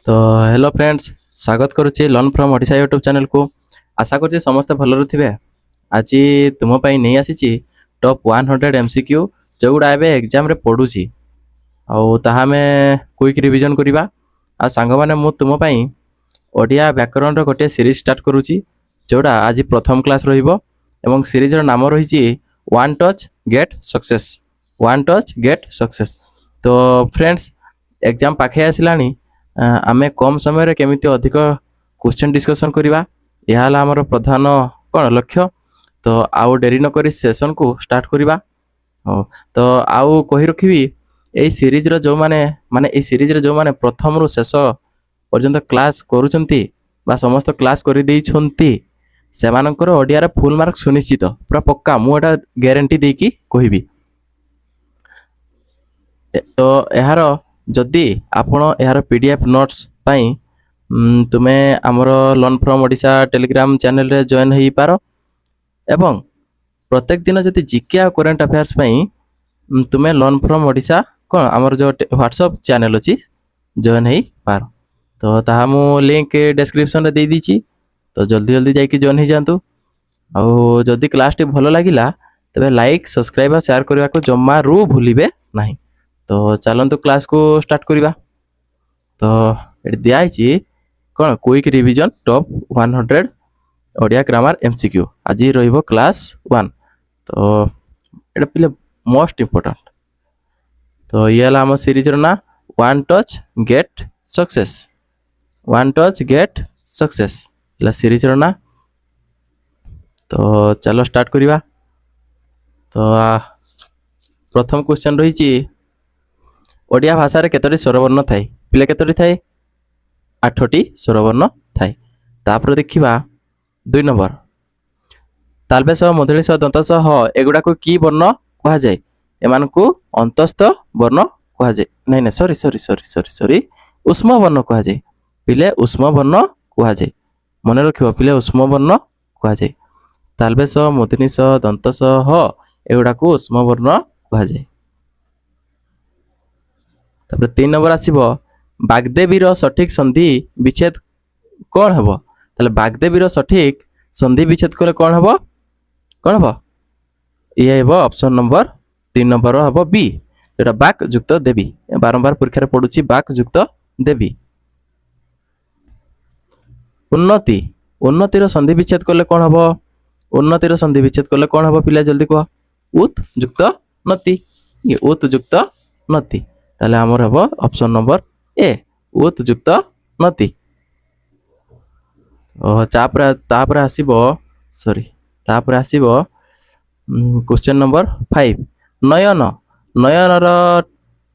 तो hello friends, स्वागत करुच्ची learn from Odisha YouTube channel को। आशा करुच्ची समस्ते भलरे थे। आज तुम नहीं आसी टॉप 100 एमसीक्यू जो गुड़ा एवं एग्जाम रे पढ़ुची आमे क्विक रिविजन करवा। आ सांग मैंने मु तुम ओडिया व्याकरण गोटे सीरीज स्टार्ट करुच्ची जोड़ा आज प्रथम क्लास रही। सीरीज नाम रही one touch get success. One touch get success. तो फ्रेंड्स, एग्जाम पाखे आसलानी, आमे कम समय केमिति अधिक क्वेश्चन डिस्कशन करवा, यह आमर प्रधान कौन लक्ष्य। तो आउ डेरी नक सेशन को स्टार्ट करवा। तो आउ कही रखी यही सीरीज रो जो माने सीरीज रो जो माने प्रथम रु शेष पर्यंत क्लास करूछंती बा समस्त क्लास कर देइछंती सेमानकर ओडिया फुल मार्क सुनिश्चित पूरा पक्का मु एटा ग्यारंटी देकी कहबी। तो यार जदि आपण यार पीडीएफ नोट्स पाई तुमे आमर learn from Odisha Telegram channel रे जॉइन हो पार एवं प्रत्येक दिन जदि जीके आ करंट अफेयर्स पाई तुमे लर्न फ्रॉम ओडिशा कौन आमर जो व्हाट्सएप चैनल अच्छी जॉइन हो पार। तो ताहा मु लिंक डिस्क्रिप्शन रे दे दीची। तो जल्दी जल्दी जाके जॉइन हो जातु। आउ जदि क्लास टी भलो लागिला तबे लाइक सब्सक्राइब और शेयर करबा को जम्मा रू भूलिबे नहीं। तो चलतु क्लास को स्टार्ट करवा। तो ये दिखाई कौन quick revision top 100 Odia grammar MCQ आज रहिबो क्लास 1। तो ये पिले मोस्ट इम्पोर्टेंट। तो ये आम सीरीज ना one touch get success. One touch get success series ना। तो चलो स्टार्ट करवा। तो प्रथम क्वेश्चन रही ओडिया भाषा रे केतोटी स्वरवर्ण थाए पिले केतोटी थाए 8टी स्वरवर्ण थाए। तापर देखिबा 2 नंबर तालबेश मूर्धन्य स दंत स ह एगुडा को की वर्ण कहा जाए एमान को अंतस्थ वर्ण कहा जाए। नहीं नहीं sorry sorry sorry sorry sorry उष्म वर्ण कहा जाए। पिले उष्म वर्ण कहा जाए मन रखिबो पिले उष्म वर्ण कहा जाए। तालबेश मूर्धन्य स दंत स ह एगुडा को उष्म वर्ण कहा जाए। तापर 3 नंबर आसीबो बागदेवी रो सठिक संधि विच्छेद कौन हबो। ताले बागदेवी रो सठिक संधि विच्छेद करे कौन हबो ये हबो ऑप्शन नंबर 3 नंबर हबो बी जेटा बाक युक्त देवी। बारंबार परीक्षा रे पडुची बाक युक्त देवी। उन्नति उन्नति रो संधि विच्छेद करले कौन हबो। उन्नति रो संधि विच्छेद करले कौन हबो पिला जल्दी कह। उत युक्त नति। ये उत युक्त नति ताले हमर हबो ऑप्शन नंबर ए उत युक्त नति। तापर आसीबो सॉरी तापर आसीबो क्वेश्चन नंबर 5 नयन। नयन रो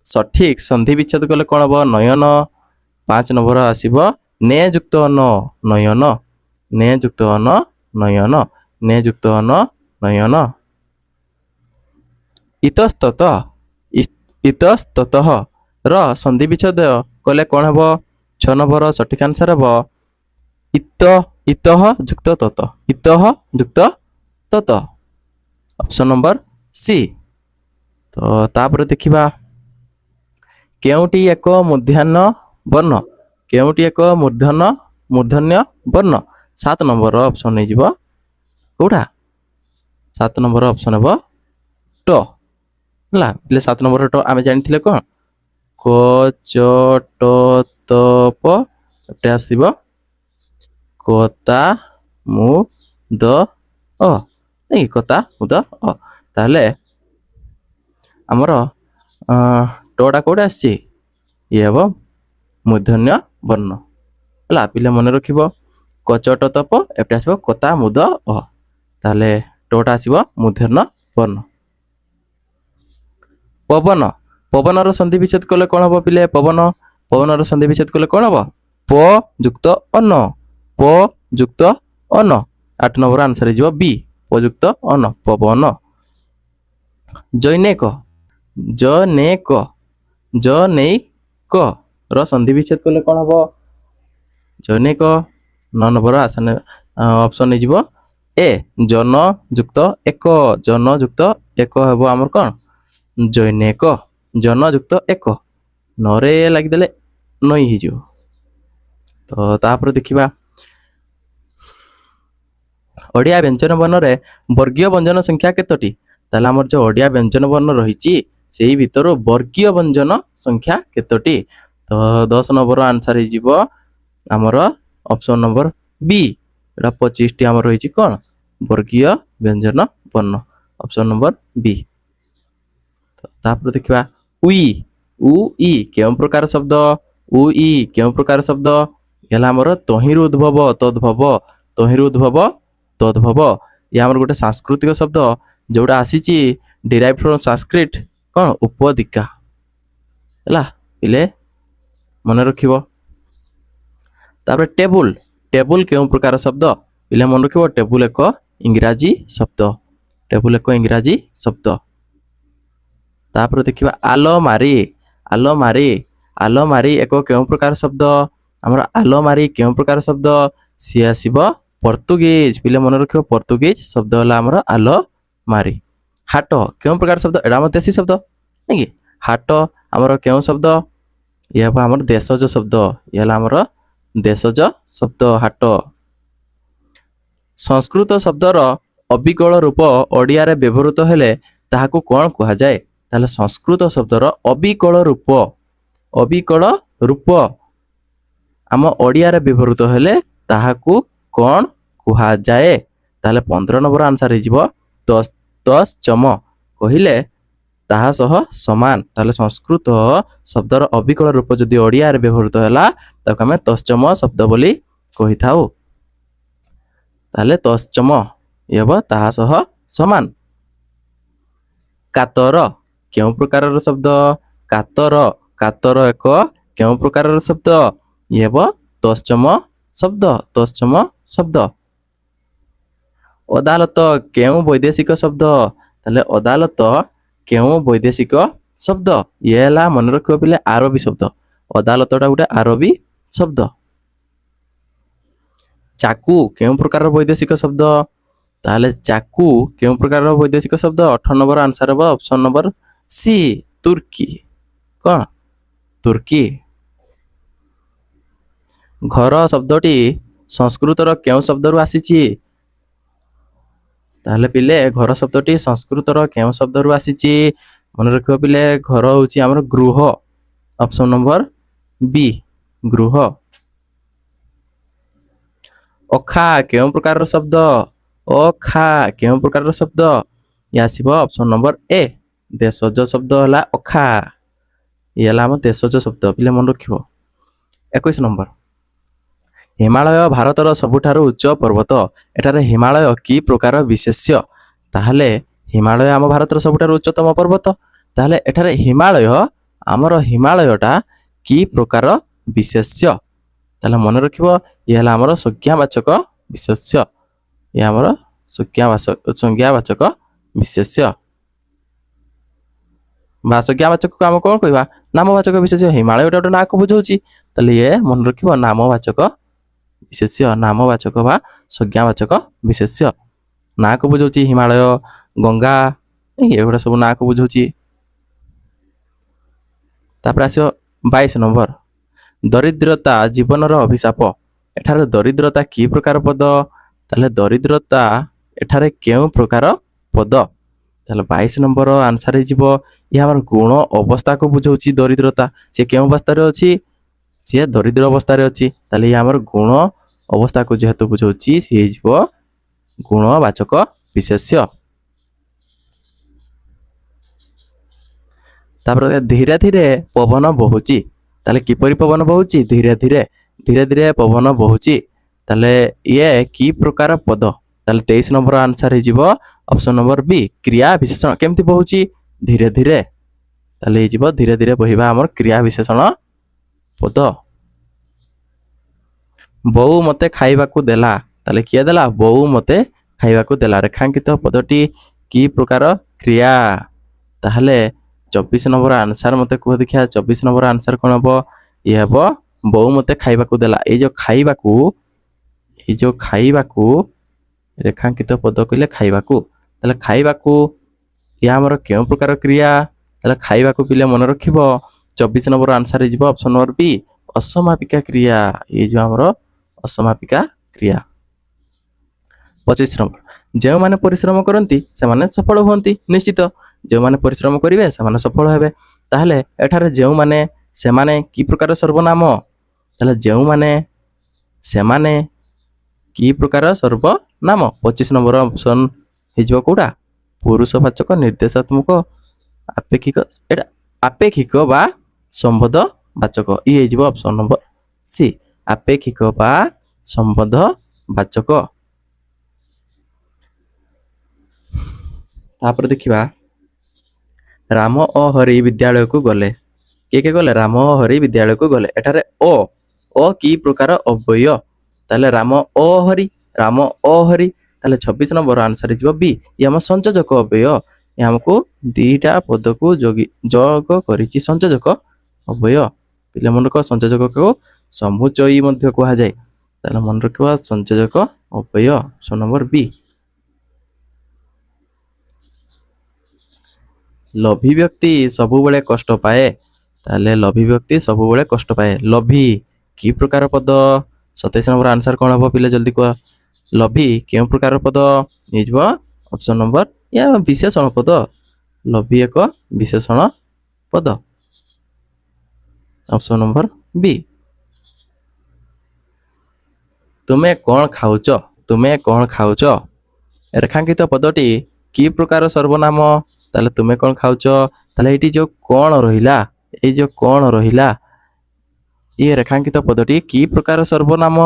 सठिक संधि विच्छेद करले कोन हबो नयन। 5 नंबर आसीबो ने युक्त न नयन। ने युक्त न नयन। ने युक्त न नयन। इतस्तत इतस्ततः र संधि विच्छेद कले कौन हबो 6 नंबर सठिक आंसर हबो इत इतः युक्त तत। इतः युक्त तत ऑप्शन नंबर सी। तो तापर देखिबा केउटी एक मूर्धन्य वर्ण केउटी एक मूर्धन्य वर्ण 7 नंबर ऑप्शन नै जिवो कोडा 7 नंबर ऑप्शन हबो ट ला। 7 नंबर ट आमे जानिथिले कोन क च ट त प एटे आसीबो कता मु द अ नहीं कता मु द अ। ताले हमर टोडा कोडा आछि ये हबो मूर्धन्य वर्ण ला। पिले मन रखिबो क च ट त प एटे आसीबो कता मु द अ। ताले टोडा आसीबो मूर्धन्य वर्ण। पवन पवन रो संधि विच्छेद कले कौन हबो पिले पवन। पवन रो संधि विच्छेद कले कौन हबो प युक्त अन। प युक्त अन 8 नंबर आंसर जिवो बी प युक्त अन पवन। जैनेक जनेक जनेक रो संधि विच्छेद कले कौन हबो जनेक 9 नंबर आसन ऑप्शन नै जिवो ए जन युक्त एक। जन युक्त एक हबो हमर कोन जैनेक जन युक्त एक नरे लागिदेले नई हिजो ତ ତାପରେ ଦେଖିବା ଓଡ଼ିଆ ବ୍ୟଞ୍ଜନ ବର୍ଣ୍ଣରେ ବର୍ଗୀୟ ବ୍ୟଞ୍ଜନ ସଂଖ୍ୟା କେତୋଟି? ତାହେଲେ ଆମର ଯେଉଁ ଓଡ଼ିଆ ବ୍ୟଞ୍ଜନ ବର୍ଣ୍ଣ ରହିଛି ସେଇ ଭିତରୁ ବର୍ଗୀୟ ବ୍ୟଞ୍ଜନ ସଂଖ୍ୟା କେତୋଟି? ତ 10 ନମ୍ବର ଆନ୍ସର ହେଇଯିବ ଆମର ଅପସନ୍ ନମ୍ବର ବି। ଏଇଟା 25ଟି ଆମର ରହିଛି କ'ଣ? ବର୍ଗୀୟ ବ୍ୟଞ୍ଜନ ବର୍ଣ୍ଣ। ଅପସନ୍ ନମ୍ବର ବି। ତାପରେ ଦେଖିବା ଉଇ। ଇ କେଉଁ ପ୍ରକାର ଶବ୍ଦ? ଇ କେଉଁ ପ୍ରକାର ଶବ୍ଦ? ହେଲା ଆମର ତହିଁରୁ ଉଦ୍ଭବ ତଦ୍ଭବ। ତହିଁରୁ ଉଦ୍ଭବ ତଦ୍ଭବ। ଇଏ ଆମର ଗୋଟେ ସାଂସ୍କୃତିକ ଶବ୍ଦ ଯେଉଁଟା ଆସିଛି ଡିରାଇଭ୍ ଫ୍ରମ୍ ସାଂସ୍କ୍ରିଟ କ'ଣ? ଉପଦିକା। ହେଲା ପିଲେ ମନେ ରଖିବ। ତାପରେ ଟେବୁଲ। ଟେବୁଲ କେଉଁ ପ୍ରକାର ଶବ୍ଦ? ପିଲେ ମନେ ରଖିବ ଟେବୁଲ ଏକ ଇଂରାଜୀ ଶବ୍ଦ। ଟେବୁଲ ଏକ ଇଂରାଜୀ ଶବ୍ଦ। ତାପରେ ଦେଖିବା ଆଲମାରି। ଆଲମାରି। ଆଲମାରି ଏକ କେଉଁ ପ୍ରକାର ଶବ୍ଦ? ଆମର ଆଲମାରି କେଉଁ ପ୍ରକାର ଶବ୍ଦ? ସିଏ ଆସିବ ପର୍ତ୍ତୁଗୀଜ। ପିଲେ ମନେ ରଖିବ ପର୍ତ୍ତୁଗୀଜ ଶବ୍ଦ ହେଲା ଆମର ଆଲମାରି। ହାଟ କେଉଁ ପ୍ରକାର ଶବ୍ଦ? ଏଇଟା ଆମର ଦେଶୀ ଶବ୍ଦ ନାଇଁ କି? ହାଟ ଆମର କେଉଁ ଶବ୍ଦ? ଇଏ ହେବ ଆମର ଦେଶଜ ଶବ୍ଦ। ଇଏ ହେଲା ଆମର ଦେଶଜ ଶବ୍ଦ ହାଟ। ସଂସ୍କୃତ ଶବ୍ଦର ଅବିକଳ ରୂପ ଓଡ଼ିଆରେ ବ୍ୟବହୃତ ହେଲେ ତାହାକୁ କ'ଣ କୁହାଯାଏ? ତାହେଲେ ସଂସ୍କୃତ ଶବ୍ଦର ଅବିକଳ ରୂପ ଆମ ଓଡ଼ିଆରେ ବ୍ୟବହୃତ ହେଲେ ତାହାକୁ କ'ଣ କୁହାଯାଏ? ତାହେଲେ 15 ନମ୍ବର ଆନ୍ସର ହେଇଯିବ ତତ୍ସମ। କହିଲେ ତାହା ସହ ସମାନ। ତାହେଲେ ସଂସ୍କୃତ ଶବ୍ଦର ଅବିକଳ ରୂପ ଯଦି ଓଡ଼ିଆରେ ବ୍ୟବହୃତ ହେଲା ତାକୁ ଆମେ ତତ୍ସମ ଶବ୍ଦ ବୋଲି କହିଥାଉ। ତାହେଲେ ତତ୍ସମ ଇଏ ହେବ ତାହା ସହ ସମାନ। କାତର କେଉଁ ପ୍ରକାରର ଶବ୍ଦ? କାତର। କାତର ଏକ କେଉଁ ପ୍ରକାରର ଶବ୍ଦ? ଇଏ ହେବ ତତ୍ସମ ଶବ୍ଦ। ତତ୍ସମ ଶବ୍ଦ। ଅଦାଲତ କେଉଁ ବୈଦେଶିକ ଶବ୍ଦ? ତାହେଲେ ଅଦାଲତ କେଉଁ ବୈଦେଶିକ ଶବ୍ଦ? ଇଏ ହେଲା ମନେ ରଖିବ ପିଲେ ଆରବୀ ଶବ୍ଦ। ଅଦାଲତଟା ଗୋଟେ ଆରବୀ ଶବ୍ଦ। ଚାକୁ କେଉଁ ପ୍ରକାରର ବୈଦେଶିକ ଶବ୍ଦ? ତାହେଲେ ଚାକୁ କେଉଁ ପ୍ରକାରର ବୈଦେଶିକ ଶବ୍ଦ? 18 ନମ୍ବର ଆନ୍ସର ହେବ ଅପସନ୍ ନମ୍ବର ସି ତୁର୍କୀ। କ'ଣ? ତୁର୍କୀ। ଘର ଶବ୍ଦଟି ସଂସ୍କୃତର କେଉଁ ଶବ୍ଦରୁ ଆସିଛି? ତାହେଲେ ପିଲେ ଘର ଶବ୍ଦଟି ସଂସ୍କୃତର କେଉଁ ଶବ୍ଦରୁ ଆସିଛି? ମନେ ରଖିବ ପିଲେ ଘର ହେଉଛି ଆମର ଗୃହ। ଅପସନ୍ ନମ୍ବର ବି ଗୃହ। ଅଖା କେଉଁ ପ୍ରକାରର ଶବ୍ଦ? ଅଖା କେଉଁ ପ୍ରକାରର ଶବ୍ଦ? ଇଏ ଆସିବ ଅପସନ୍ ନମ୍ବର ଏ ଦେଶଜ ଶବ୍ଦ ହେଲା ଅଖା। ଇଏ ହେଲା ଆମ ଦେଶଜ ଶବ୍ଦ ପିଲେ ମନେ ରଖିବ। 21 ନମ୍ବର ହିମାଳୟ ଭାରତର ସବୁଠାରୁ ଉଚ୍ଚ ପର୍ବତ। ଏଠାରେ ହିମାଳୟ କି ପ୍ରକାର ବିଶେଷ୍ୟ? ତାହେଲେ ହିମାଳୟ ଆମ ଭାରତର ସବୁଠାରୁ ଉଚ୍ଚତମ ପର୍ବତ। ତାହେଲେ ଏଠାରେ ଆମର ହିମାଳୟଟା କି ପ୍ରକାର ବିଶେଷ୍ୟ? ତାହେଲେ ମନେ ରଖିବ ଇଏ ହେଲା ଆମର ସଂଜ୍ଞାବାଚକ ବିଶେଷ୍ୟ। ଇଏ ଆମର ସଂଜ୍ଞାବାଚକ ବିଶେଷ୍ୟ ବା ସଂଜ୍ଞାବାଚକକୁ ଆମେ କ'ଣ କହିବା? ନାମବାଚକ ବିଶେଷ୍ୟ। ହିମାଳୟଟା ଗୋଟେ ନାଁକୁ ବୁଝାଉଛି। ତାହେଲେ ଇଏ ମନେ ରଖିବ ନାମବାଚକ ବିଶେଷ୍ୟ। ନାମବାଚକ ବା ସଂଜ୍ଞାବାଚକ ବିଶେଷ୍ୟ। ନାଁକୁ ବୁଝାଉଛି ହିମାଳୟ, ଗଙ୍ଗା ଏଗୁଡ଼ା ସବୁ ନାଁକୁ ବୁଝାଉଛି। ତାପରେ ଆସିବ 22 ନମ୍ବର ଦରିଦ୍ରତା ଜୀବନର ଅଭିଶାପ। ଏଠାରେ ଦରିଦ୍ରତା କି ପ୍ରକାର ପଦ? ତାହେଲେ ଦରିଦ୍ରତା ଏଠାରେ କେଉଁ ପ୍ରକାର ପଦ? ତାହେଲେ 22 ନମ୍ବର ଆନ୍ସର ହେଇଯିବ ଇଏ ଆମର ଗୁଣ ଅବସ୍ଥାକୁ ବୁଝାଉଛି ଦରିଦ୍ରତା। ସେ କେଉଁ ଅବସ୍ଥାରେ ଅଛି? ସିଏ ଦରିଦ୍ର ଅବସ୍ଥାରେ ଅଛି। ତାହେଲେ ଇଏ ଆମର ଗୁଣ ଅବସ୍ଥାକୁ ଯେହେତୁ ବୁଝାଉଛି ସିଏ ହେଇଯିବ ଗୁଣବାଚକ ବିଶେଷ୍ୟ। ତାପରେ ଧୀରେ ଧୀରେ ପବନ ବହୁଛି। ତାହେଲେ କିପରି ପବନ ବହୁଛି? ଧୀରେ ଧୀରେ ପବନ ବହୁଛି। ତାହେଲେ ଇଏ କି ପ୍ରକାର ପଦ? ତାହେଲେ 23 ନମ୍ବର ଆନ୍ସର ହେଇଯିବ ଅପସନ୍ ନମ୍ବର ବି କ୍ରିୟା ବିଶେଷଣ। କେମିତି ବହୁଛି? ଧୀରେ ଧୀରେ। ତାହେଲେ ହେଇଯିବ ଧୀରେ ଧୀରେ ବହିବା ଆମର କ୍ରିୟା ବିଶେଷଣ ପଦ। ବୋଉ ମୋତେ ଖାଇବାକୁ ଦେଲା। ତାହେଲେ କିଏ ଦେଲା? ବୋଉ ମୋତେ ଖାଇବାକୁ ଦେଲା। ରେଖାଙ୍କିତ ପଦଟି କି ପ୍ରକାର କ୍ରିୟା? ତାହେଲେ 24 ନମ୍ବର ଆନ୍ସର ମୋତେ କୁହ ଦେଖିଆ। 24 ନମ୍ବର ଆନ୍ସର କ'ଣ ହେବ? ଇଏ ହେବ ବୋଉ ମୋତେ ଖାଇବାକୁ ଦେଲା। ଏଇ ଯେଉଁ ଖାଇବାକୁ ରେଖାଙ୍କିତ ପଦ କହିଲେ ଖାଇବାକୁ। ତାହେଲେ ଖାଇବାକୁ ଇଏ ଆମର କେଉଁ ପ୍ରକାର କ୍ରିୟା? ତାହେଲେ ଖାଇବାକୁ ପିଲେ ମନେ ରଖିବ 24 ନମ୍ବର ଆନ୍ସର ହେଇଯିବ ଅପସନ୍ ନମ୍ବର ବି ଅସମାପିକା କ୍ରିୟା। ଏଇ ଯେଉଁ ଆମର ଅସମାପିକା କ୍ରିୟା। 25 ନମ୍ବର, ଯେଉଁମାନେ ପରିଶ୍ରମ କରନ୍ତି ସେମାନେ ସଫଳ ହୁଅନ୍ତି। ନିଶ୍ଚିତ ଯେଉଁମାନେ ପରିଶ୍ରମ କରିବେ ସେମାନେ ସଫଳ ହେବେ। ତାହେଲେ ଏଠାରେ ଯେଉଁମାନେ ସେମାନେ କି ପ୍ରକାର ସର୍ବନାମ? ତାହେଲେ ଯେଉଁମାନେ ସେମାନେ କି ପ୍ରକାର ସର୍ବନାମ? 25 ନମ୍ବର ଅପସନ୍ ହେଇଯିବ କୋଉଟା? ପୁରୁଷବାଚକ ନିର୍ଦ୍ଦେଶାତ୍ମକ ଆପେକ୍ଷିକ, ଏଟା ଆପେକ୍ଷିକ ବା ସମ୍ବନ୍ଧ ବାଚକ। ଇ ହେଇଯିବ ଅପସନ୍ ନମ୍ବର ସି, ଆପେକ୍ଷିକ ବା ସମ୍ବନ୍ଧ ବାଚକ। ତାପରେ ଦେଖିବା, ରାମ ଓ ହରି ବିଦ୍ୟାଳୟକୁ ଗଲେ। କିଏ କିଏ ଗଲେ? ରାମ ଓ ହରି ବିଦ୍ୟାଳୟକୁ ଗଲେ। ଏଠାରେ ଓ କି ପ୍ରକାର ଅବ୍ୟୟ? ତାହେଲେ ରାମ ଓ ହରି, ରାମ ଓ ହରି। ତାହେଲେ 26 ନମ୍ବର ଆନ୍ସର ହେଇଯିବ ବି। ଇଏ ଆମ ସଂଯୋଜକ ଅବ୍ୟୟ। ଏ ଆମକୁ ଦିଟା ପଦକୁ ଯୋଗ କରିଛି, ସଂଯୋଜକ ଅବ୍ୟୟ। ପିଲା ମନେ ରଖ, ସଂଯୋଜକକୁ ସମୁଚୟୀ ମଧ୍ୟ କୁହାଯାଏ। ତାହେଲେ ମନେ ରଖିବା ସଂଯୋଜକ ଅବ୍ୟୟ, ଅପସନ୍ ନମ୍ବର ବି। ଲୋଭୀ ବ୍ୟକ୍ତି ସବୁବେଳେ କଷ୍ଟ ପାଏ। ତାହେଲେ ଲୋଭୀ ବ୍ୟକ୍ତି ସବୁବେଳେ କଷ୍ଟ ପାଏ। ଲୋଭୀ କି ପ୍ରକାର ପଦ? 27 ନମ୍ବର ଆନ୍ସର କ'ଣ ହେବ ପିଲା ଜଲ୍ଦି କୁହ? ଲୋଭୀ କେଉଁ ପ୍ରକାର ପଦ ହେଇଯିବ? ଅପସନ୍ ନମ୍ବର ୟା ବିଶେଷଣ ପଦ। ଲୋଭୀ ଏକ ବିଶେଷଣ ପଦ, ଅପସନ୍ ନମ୍ବର ବି। ତୁମେ କ'ଣ ଖାଉଛ? ତୁମେ କ'ଣ ଖାଉଛ? ରେଖାଙ୍କିତ ପଦଟି କି ପ୍ରକାର ସର୍ବନାମ? ତାହେଲେ ତୁମେ କ'ଣ ଖାଉଛ? ତାହେଲେ ଏଇଠି ଯେଉଁ କ'ଣ ରହିଲା, ଏଇ ଯେଉଁ କ'ଣ ରହିଲା, ଇଏ ରେଖାଙ୍କିତ ପଦଟି କି ପ୍ରକାର ସର୍ବନାମ?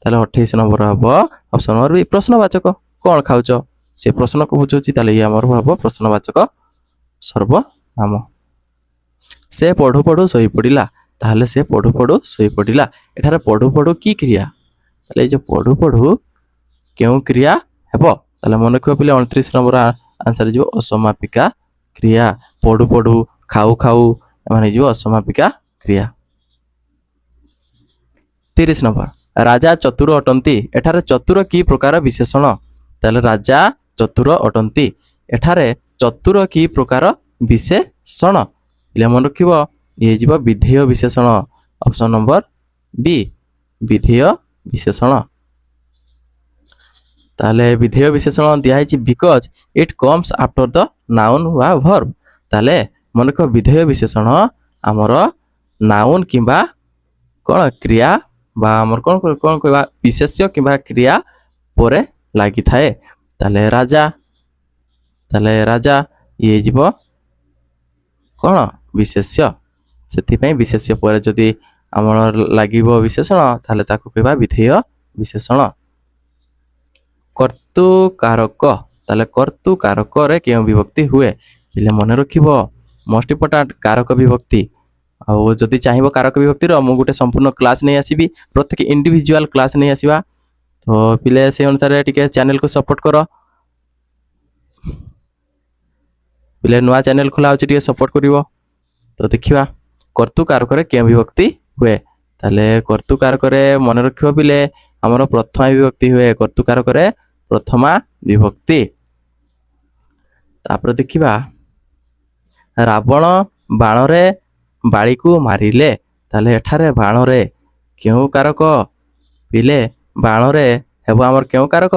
ତାହେଲେ 28 ନମ୍ବର ହେବ ଅପସନ୍ ନମ୍ବର ବି, ପ୍ରଶ୍ନବାଚକ। କ'ଣ ଖାଉଛ ସେ ପ୍ରଶ୍ନକୁ ବୁଝୁଛି, ତାହେଲେ ଇଏ ଆମର ହେବ ପ୍ରଶ୍ନବାଚକ ସର୍ବନାମ। ସେ ପଢ଼ୁ ପଢ଼ୁ ଶୋଇପଡ଼ିଲା। ତାହେଲେ ସେ ପଢ଼ୁ ପଢ଼ୁ ଶୋଇପଡ଼ିଲା। ଏଠାରେ ପଢ଼ୁ ପଢ଼ୁ କି କ୍ରିୟା? ତାହେଲେ ଏଇ ଯେଉଁ ପଢ଼ୁ ପଢ଼ୁ କେଉଁ କ୍ରିୟା ହେବ? ତାହେଲେ ମନେ ରଖିବ ପିଲା 29 ନମ୍ବର ଆନ୍ସର ହେଇଯିବ ଅସମାପିକା କ୍ରିୟା। ପଢ଼ୁ ପଢ଼ୁ, ଖାଉ ଖାଉ ଏମାନେ ହେଇଯିବ ଅସମାପିକା କ୍ରିୟା। 30 ନମ୍ବର, ରାଜା ଚତୁର ଅଟନ୍ତି। ଏଠାରେ ଚତୁର କି ପ୍ରକାର ବିଶେଷଣ? ତାହେଲେ ରାଜା ଚତୁର ଅଟନ୍ତି। ଏଠାରେ ଚତୁର କି ପ୍ରକାର ବିଶେଷଣ? ପିଲା ମନେ ରଖିବ, ଇଏ ହେଇଯିବ ବିଧେୟ ବିଶେଷଣ, ଅପସନ୍ ନମ୍ବର ବି, ବିଧେୟ ବିଶେଷଣ। ତାହେଲେ ବିଧେୟ ବିଶେଷଣ ଦିଆହେଇଛି because it comes after the noun ବା ଭର୍ବ। ତାହେଲେ ମନେ ରଖ, ବିଧେୟ ବିଶେଷଣ ଆମର ନାଉନ୍ କିମ୍ବା କ'ଣ କ୍ରିୟା ବା ଆମର କ'ଣ କହିବା ବିଶେଷ୍ୟ କିମ୍ବା କ୍ରିୟା ପରେ ଲାଗିଥାଏ। ତାହେଲେ ରାଜା, ତାହେଲେ ରାଜା ଇଏ ହେଇଯିବ କ'ଣ ବିଶେଷ୍ୟ। ସେଥିପାଇଁ ବିଶେଷ୍ୟ ପରେ ଯଦି ଆମର ଲାଗିବ ବିଶେଷଣ, ତାହେଲେ ତାକୁ କହିବା ବିଧେୟ ବିଶେଷଣ। କର୍ତ୍ତୃକାରକ, ତାହେଲେ କର୍ତ୍ତୃକାରକରେ କେଉଁ ବିଭକ୍ତି ହୁଏ? ପିଲେ ମନେ ରଖିବ, ମୋଷ୍ଟ ଇମ୍ପୋର୍ଟାଣ୍ଟ କାରକ ବିଭକ୍ତି। ଆଉ ଯଦି ଚାହିଁବ କାରକ ବିଭକ୍ତିର ମୁଁ ଗୋଟେ ସମ୍ପୂର୍ଣ୍ଣ କ୍ଲାସ୍ ନେଇ ଆସିବି, ପ୍ରତ୍ୟେକ ଇଣ୍ଡିଭିଜୁଆଲ କ୍ଲାସ୍ ନେଇ ଆସିବା। ତ ପିଲେ ସେଇ ଅନୁସାରେ ଟିକେ ଚ୍ୟାନେଲକୁ ସପୋର୍ଟ କର। ପିଲେ ନୂଆ ଚ୍ୟାନେଲ ଖୋଲା ହେଉଛି, ଟିକେ ସପୋର୍ଟ କରିବ। ତ ଦେଖିବା କର୍ତ୍ତୃକାରକରେ କେଉଁ ବିଭକ୍ତି ହୁଏ? ତାହେଲେ କର୍ତ୍ତୃକାରକରେ ମନେ ରଖିବ ପିଲେ ଆମର ପ୍ରଥମା ବିଭକ୍ତି ହୁଏ। କର୍ତ୍ତୃକାରକରେ ପ୍ରଥମା ବିଭକ୍ତି। ତାପରେ ଦେଖିବା, ରାବଣ ବାଣରେ ବାଳିକୁ ମାରିଲେ। ତାହେଲେ ଏଠାରେ ବାଣରେ କେଉଁ କାରକ? ପିଲେ ବାଣରେ ହେବ ଆମର କେଉଁ କାରକ?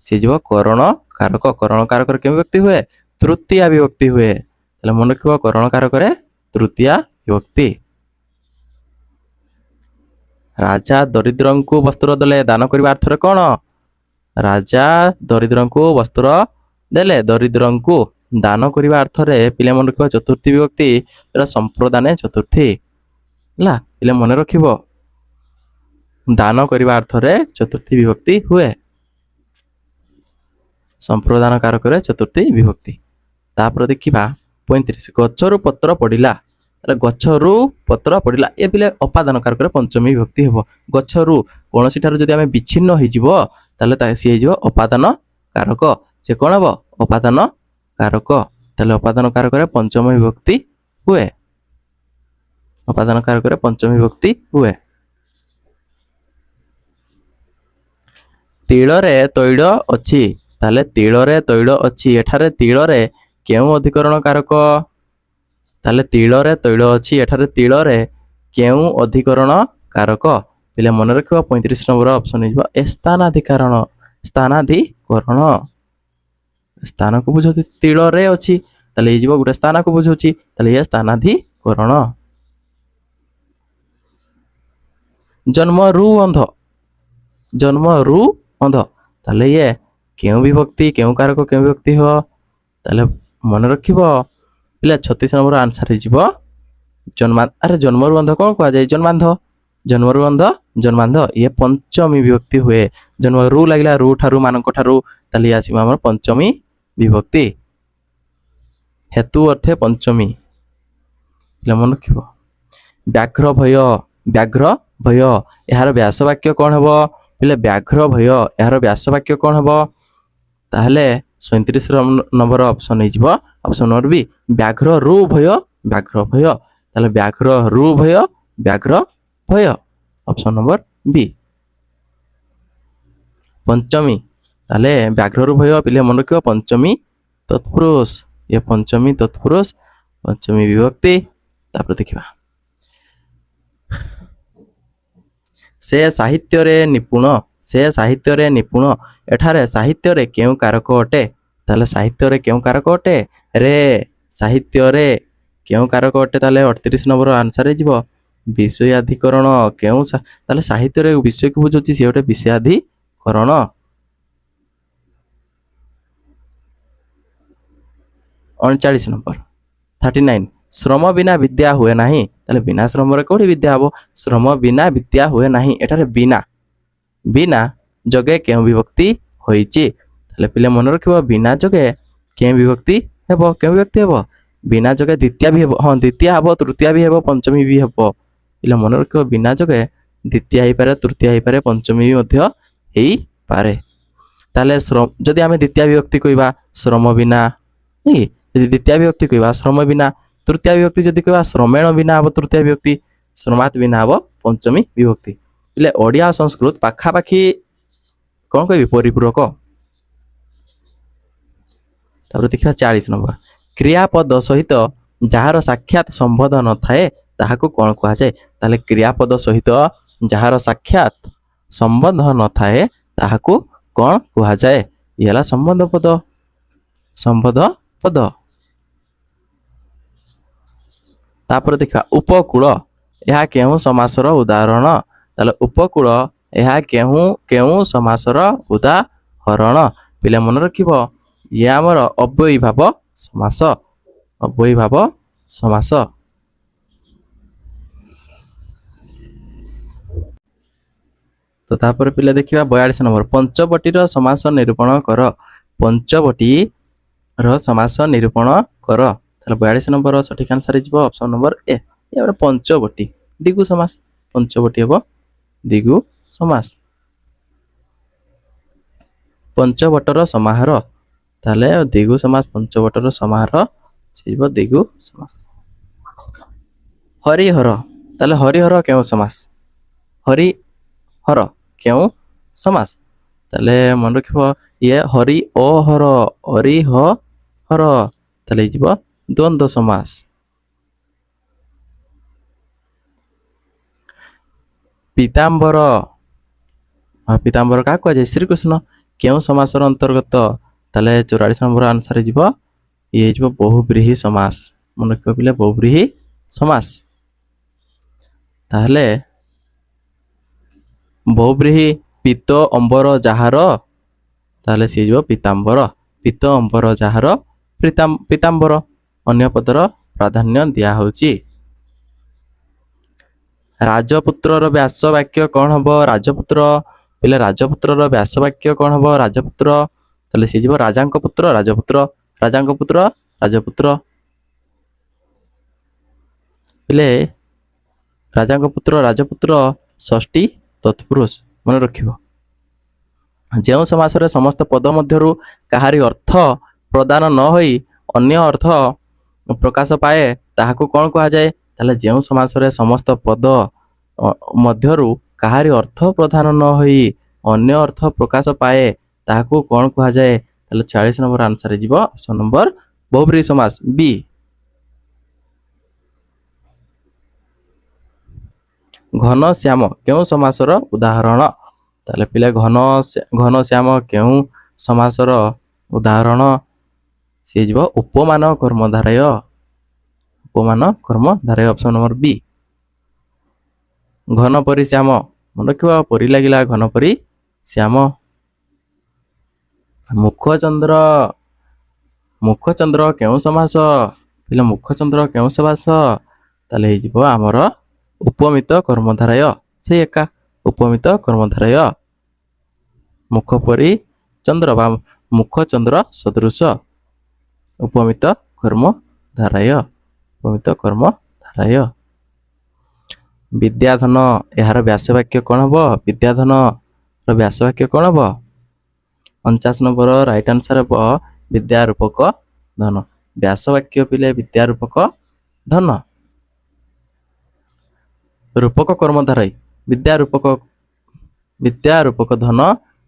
ସେ ଯିବ କରଣ କାରକ। କରଣ କାରକରେ କେଉଁ ବିଭକ୍ତି ହୁଏ? ତୃତୀୟା ବିଭକ୍ତି ହୁଏ। ତାହେଲେ ମନେ ରଖିବ କରଣ କାରକରେ ତୃତୀୟା ବିଭକ୍ତି। ରାଜା ଦରିଦ୍ରଙ୍କୁ ବସ୍ତ୍ର ଦେଲେ। ଦାନ କରିବା ଅର୍ଥରେ କ'ଣ? ରାଜା ଦରିଦ୍ରଙ୍କୁ ବସ୍ତ୍ର ଦେଲେ। ଦରିଦ୍ରଙ୍କୁ ଦାନ କରିବା ଅର୍ଥରେ ପିଲା ମନେ ରଖିବ ଚତୁର୍ଥୀ ବିଭକ୍ତି, ଏଟା ସମ୍ପ୍ରଦାନେ ଚତୁର୍ଥୀ ହେଲା। ପିଲା ମନେ ରଖିବ ଦାନ କରିବା ଅର୍ଥରେ ଚତୁର୍ଥୀ ବିଭକ୍ତି ହୁଏ, ସମ୍ପ୍ରଦାନ କାରକରେ ଚତୁର୍ଥୀ ବିଭକ୍ତି। ତାପରେ ଦେଖିବା 35, ଗଛରୁ ପତ୍ର ପଡ଼ିଲା। ତାହେଲେ ଗଛରୁ ପତ୍ର ପଡ଼ିଲା, ଏ ପିଲେ ଅପାଦାନ କାରକରେ ପଞ୍ଚମୀ ବିଭକ୍ତି ହେବ। ଗଛରୁ କୌଣସି ଠାରୁ ଯଦି ଆମେ ବିଚ୍ଛିନ୍ନ ହେଇଯିବ, ତାହେଲେ ସିଏ ହେଇଯିବ ଅପାଦାନ କାରକ। ସେ କ'ଣ ହେବ? ଅପାଦାନ କାରକ। ତାହେଲେ ଅପାଦାନ କାରକରେ ପଞ୍ଚମ ବିଭକ୍ତି ହୁଏ, ଅପାଦାନ କାରକରେ ପଞ୍ଚମ ବିଭକ୍ତି ହୁଏ। ତିଳରେ ତୈଳ ଅଛି। ତାହେଲେ ତିଳରେ ତୈଳ ଅଛି, ଏଠାରେ ତିଳରେ କେଉଁ ଅଧିକରଣ କାରକ? ତାହେଲେ ତିଳରେ ତୈଳ ଅଛି, ଏଠାରେ ତିଳରେ କେଉଁ ଅଧିକରଣ କାରକ ପିଲା ମନେ ରଖିବ 35 ନମ୍ବର ଅପସନ ହେଇଯିବ ଏ ସ୍ଥାନାଧିକରଣ ସ୍ଥାନାଧିକରଣ ସ୍ଥାନକୁ ବୁଝାଉଛି ତିଳରେ ଅଛି ତାହେଲେ ହେଇଯିବ ଗୋଟେ ସ୍ଥାନକୁ ବୁଝାଉଛି ତାହେଲେ ଇଏ ସ୍ଥାନାଧିକରଣ। ଜନ୍ମରୁ ଅନ୍ଧ ଜନ୍ମରୁ ଅନ୍ଧ ତାହେଲେ ଇଏ କେଉଁ ବିଭକ୍ତି କେଉଁ କାରକ କେଉଁ ବିଭକ୍ତି ହେବ ତାହେଲେ ମନେ ରଖିବ ପିଲା 36 ନମ୍ବର ଆନ୍ସର ହେଇଯିବ ଆରେ ଜନ୍ମରୁ ଅନ୍ଧ କ'ଣ କୁହାଯାଏ ଜନ୍ମରୁ ଅନ୍ଧ ଜନ୍ମାନ୍ଧ ଇଏ ପଞ୍ଚମୀ ବିଭକ୍ତି ହୁଏ ଜନ୍ମରୁ ଲାଗିଲା ରୁ ଠାରୁ ମାନଙ୍କ ଠାରୁ ତାହେଲେ ଇଏ ଆସିବ ଆମର ପଞ୍ଚମୀ ବିଭକ୍ତି ହେତୁ ଅର୍ଥେ ପଞ୍ଚମୀ ପିଲା ମନେ ରଖିବ। ବ୍ୟାଘ୍ର ଭୟ ଏହାର ବ୍ୟାସ ବାକ୍ୟ କ'ଣ ହେବ ପିଲା ବ୍ୟାଘ୍ର ଭୟ ଏହାର ବ୍ୟାସ ବାକ୍ୟ କ'ଣ ହେବ ତାହେଲେ 37 ନମ୍ବର ଅପସନ ହେଇଯିବ ଅପସନ ନମ୍ବର ବି ବ୍ୟାଘ୍ର ରୁ ଭୟ ତାହେଲେ ବ୍ୟାଘ୍ର ରୁ ଭୟ ବ୍ୟାଘ୍ର ଭୟ ଅପସନ ନମ୍ବର ବି। ପଞ୍ଚମୀ ତାହେଲେ ବ୍ୟାଘ୍ରରୁ ଭୟ ପିଲା ମନେ ରଖିବ ପଞ୍ଚମୀ ତତ୍ପୁରୁଷ ଇଏ ପଞ୍ଚମୀ ତତ୍ପୁରୁଷ ପଞ୍ଚମୀ ବିଭକ୍ତି। ତାପରେ ଦେଖିବା ସେ ସାହିତ୍ୟରେ ନିପୁଣ ଏଠାରେ ସାହିତ୍ୟରେ କେଉଁ କାରକ ଅଟେ ତାହେଲେ ସାହିତ୍ୟରେ କେଉଁ କାରକ ଅଟେ ରେ ସାହିତ୍ୟରେ କେଉଁ କାରକ ଅଟେ ତାହେଲେ 38 ନମ୍ବର ଆନ୍ସର ହେଇଯିବ ବିଷୟାଧିକରଣ ତାହେଲେ ସାହିତ୍ୟରେ ବିଷୟକୁ ବୁଝାଉଛି ସିଏ ଗୋଟେ ବିଷୟାଧିକରଣ। 39 ନମ୍ବର 39 ଶ୍ରମ ବିନା ବିଦ୍ୟା ହୁଏ ନାହିଁ ତାହେଲେ ବିନା ଶ୍ରମରେ କୋଉଠି ବିଦ୍ୟା ହବ ଶ୍ରମ ବିନା ବିଦ୍ୟା ହୁଏ ନାହିଁ ଏଠାରେ ବିନା ଯୋଗେ କେଉଁ ବିଭକ୍ତି ହୋଇଛି ତାହେଲେ ପିଲା ମନେ ରଖିବ ବିନା ଯୋଗେ କେଉଁ ବିଭକ୍ତି ହେବ ବିନା ଯୋଗେ ଦ୍ୱିତୀୟ ବି ହେବ ଦ୍ୱିତୀୟ ହେବ ତୃତୀୟ ବି ହେବ ପଞ୍ଚମୀ ବି ହେବ ପିଲା ମନେ ରଖିବ ବିନା ଯୋଗେ ଦ୍ୱିତୀୟ ହେଇପାରେ ତୃତୀୟ ହେଇପାରେ ପଞ୍ଚମୀ ବି ମଧ୍ୟ ହେଇପାରେ। ତାହେଲେ ଯଦି ଆମେ ଦ୍ୱିତୀୟ ବିଭକ୍ତି କହିବା ଶ୍ରମ ବିନା ଯଦି ଦ୍ୱିତୀୟ ବିଭକ୍ତି କହିବା ଶ୍ରମ ବିନା ତୃତୀୟ ବିଭକ୍ତି ଯଦି କହିବା ଶ୍ରମେଣ ବିନା ହେବ ତୃତୀୟ ବିଭକ୍ତି ଶ୍ରମାତ୍ ବିନା ହେବ ପଞ୍ଚମୀ ବିଭକ୍ତି। ହେଲେ ଓଡ଼ିଆ ସଂସ୍କୃତ ପାଖାପାଖି କ'ଣ କହିବି ପରିପୂରକ। ତାପରେ ଦେଖିବା 40 ନମ୍ବର କ୍ରିୟାପଦ ସହିତ ଯାହାର ସାକ୍ଷାତ ସମ୍ବନ୍ଧ ନଥାଏ ତାହାକୁ କ'ଣ କୁହାଯାଏ ତାହେଲେ କ୍ରିୟାପଦ ସହିତ ଯାହାର ସାକ୍ଷାତ ସମ୍ବନ୍ଧ ନଥାଏ ତାହାକୁ କ'ଣ କୁହାଯାଏ ଇଏ ହେଲା ସମ୍ବନ୍ଧ ପଦ। ତାପରେ ଦେଖିବା ଉପକୂଳ ଏହା କେଉଁ ସମାସର ଉଦାହରଣ ତାହେଲେ ଉପକୂଳ ଏହା କେଉଁ ସମାସର ଉଦାହରଣ ପିଲା ମନେ ରଖିବ ଇଏ ଆମର ଅବ୍ୟୟୀଭାବ ସମାସ। ତ ତାପରେ ପିଲା ଦେଖିବା 42 ନମ୍ବର ପଞ୍ଚବଟୀର ସମାସ ନିରୂପଣ କର ତାହେଲେ 42 ନମ୍ବର ସଠିକ ଆନ୍ସର ହେଇଯିବ ଅପସନ ନମ୍ବର ଏ ଗୋଟେ ପଞ୍ଚବଟୀ ଦ୍ୱିଗୁ ସମାସ ପଞ୍ଚବଟୀ ହେବ ଦ୍ୱିଗୁ ସମାସ। ପଞ୍ଚବଟର ସମାହାର ତାହେଲେ ଦ୍ୱିଗୁ ସମାସ ପଞ୍ଚବଟର ସମାହାର ହେଇଯିବ ଦ୍ୱିଗୁ ସମାସ। ହରିହର ତାହେଲେ ହରିହର କେଉଁ ସମାସ ତାହେଲେ ମନେ ରଖିବ ଇଏ ହରି ଓ ହର ତାହେଲେ ହେଇଯିବ ଦ୍ୱନ୍ଦ୍ୱ ସମାସ। ପୀତାମ୍ବର କାହାକୁ କୁହାଯାଏ ଶ୍ରୀକୃଷ୍ଣ କେଉଁ ସମାସର ଅନ୍ତର୍ଗତ ତାହେଲେ 44 ନମ୍ବର ଆନ୍ସର ହେଇଯିବ ଇଏ ହେଇଯିବ ବହୁବ୍ରୀହି ସମାସ ମନେ ରଖିବ ପିଲା ବହୁବ୍ରୀହି ସମାସ। ତାହେଲେ ବହୁବ୍ରୀହି ପିତ ଅମ୍ବର ଯାହାର ତାହେଲେ ସିଏ ହେଇଯିବ ପୀତାମ୍ବର ପିତ ଅମ୍ବର ଯାହାର ପୀତାମ୍ବର ଅନ୍ୟ ପଦର ପ୍ରାଧାନ୍ୟ ଦିଆହଉଛି। ରାଜପୁତ୍ରର ବ୍ୟାସ ବାକ୍ୟ କ'ଣ ହବ ପିଲା ରାଜପୁତ୍ରର ବ୍ୟାସ ବାକ୍ୟ କ'ଣ ହବ ତାହେଲେ ସିଏ ଯିବ ରାଜାଙ୍କ ପୁତ୍ର ପିଲେ ରାଜାଙ୍କ ପୁତ୍ର ରାଜପୁତ୍ର ଷଷ୍ଠୀ ତତ୍ପୁରୁଷ ମନେ ରଖିବ। ଯେଉଁ ସମାସରେ ସମସ୍ତ ପଦ ମଧ୍ୟରୁ କାହାରି ଅର୍ଥ ପ୍ରଦାନ ନ ହୋଇ ଅନ୍ୟ ଅର୍ଥ ପ୍ରକାଶ ପାଏ ତାହାକୁ କ'ଣ କୁହାଯାଏ ତାହେଲେ ଯେଉଁ ସମାସରେ ସମସ୍ତ ପଦ ମଧ୍ୟରୁ କାହାରି ଅର୍ଥ ପ୍ରଦାନ ନ ହୋଇ ଅନ୍ୟ ଅର୍ଥ ପ୍ରକାଶ ପାଏ ତାହାକୁ କ'ଣ କୁହାଯାଏ ତାହେଲେ 40 ନମ୍ବର ଆନ୍ସର ହେଇଯିବ ଅପସନ ନମ୍ବର ବହୁବ୍ରୀହି ସମାସ ବି। ଘନଶ୍ୟାମ କେଉଁ ସମାସର ଉଦାହରଣ? ତାହେଲେ ପିଲେ ଘନଶ୍ୟାମ କେଉଁ ସମାସର ଉଦାହରଣ? ସିଏ ଯିବ ଉପମାନ କର୍ମଧାରୟ। ଉପମାନ କର୍ମଧାରୟ ଅପସନ୍ ନମ୍ବର ବି। ଘନ ପରି ଶ୍ୟାମ ମନେ ରଖିବ ପରି ଲାଗିଲା ଘନ ପରି ଶ୍ୟାମ। ମୁଖଚନ୍ଦ୍ର ମୁଖଚନ୍ଦ୍ର କେଉଁ ସମାସ? ପିଲେ ମୁଖଚନ୍ଦ୍ର କେଉଁ ସମାସ? ତାହେଲେ ହେଇଯିବ ଆମର ଉପମିତ କର୍ମଧାରୟ। ସେଇ ଏକା ଉପମିତ କର୍ମଧାରୟ। ମୁଖ ପରି ଚନ୍ଦ୍ର ବା ମୁଖଚନ୍ଦ୍ର ସଦୃଶ ଉପମିତ କର୍ମଧାରୟ। ଉପମିତ କର୍ମଧାରୟ। ବିଦ୍ୟାଧନ ଏହାର ବ୍ୟାସ ବାକ୍ୟ କ'ଣ ହବ? ବିଦ୍ୟାଧନର ବ୍ୟାସ ବାକ୍ୟ କ'ଣ ହବ? 49 ନମ୍ବର ରାଇଟ୍ ଆନ୍ସର ହେବ ବିଦ୍ୟା ରୂପକ ଧନ। ବ୍ୟାସ ବାକ୍ୟ ପିଲେ ବିଦ୍ୟା ରୂପକ ଧନ। ରୂପକ କର୍ମଧାରୟ ବିଦ୍ୟା ରୂପକ ଧନ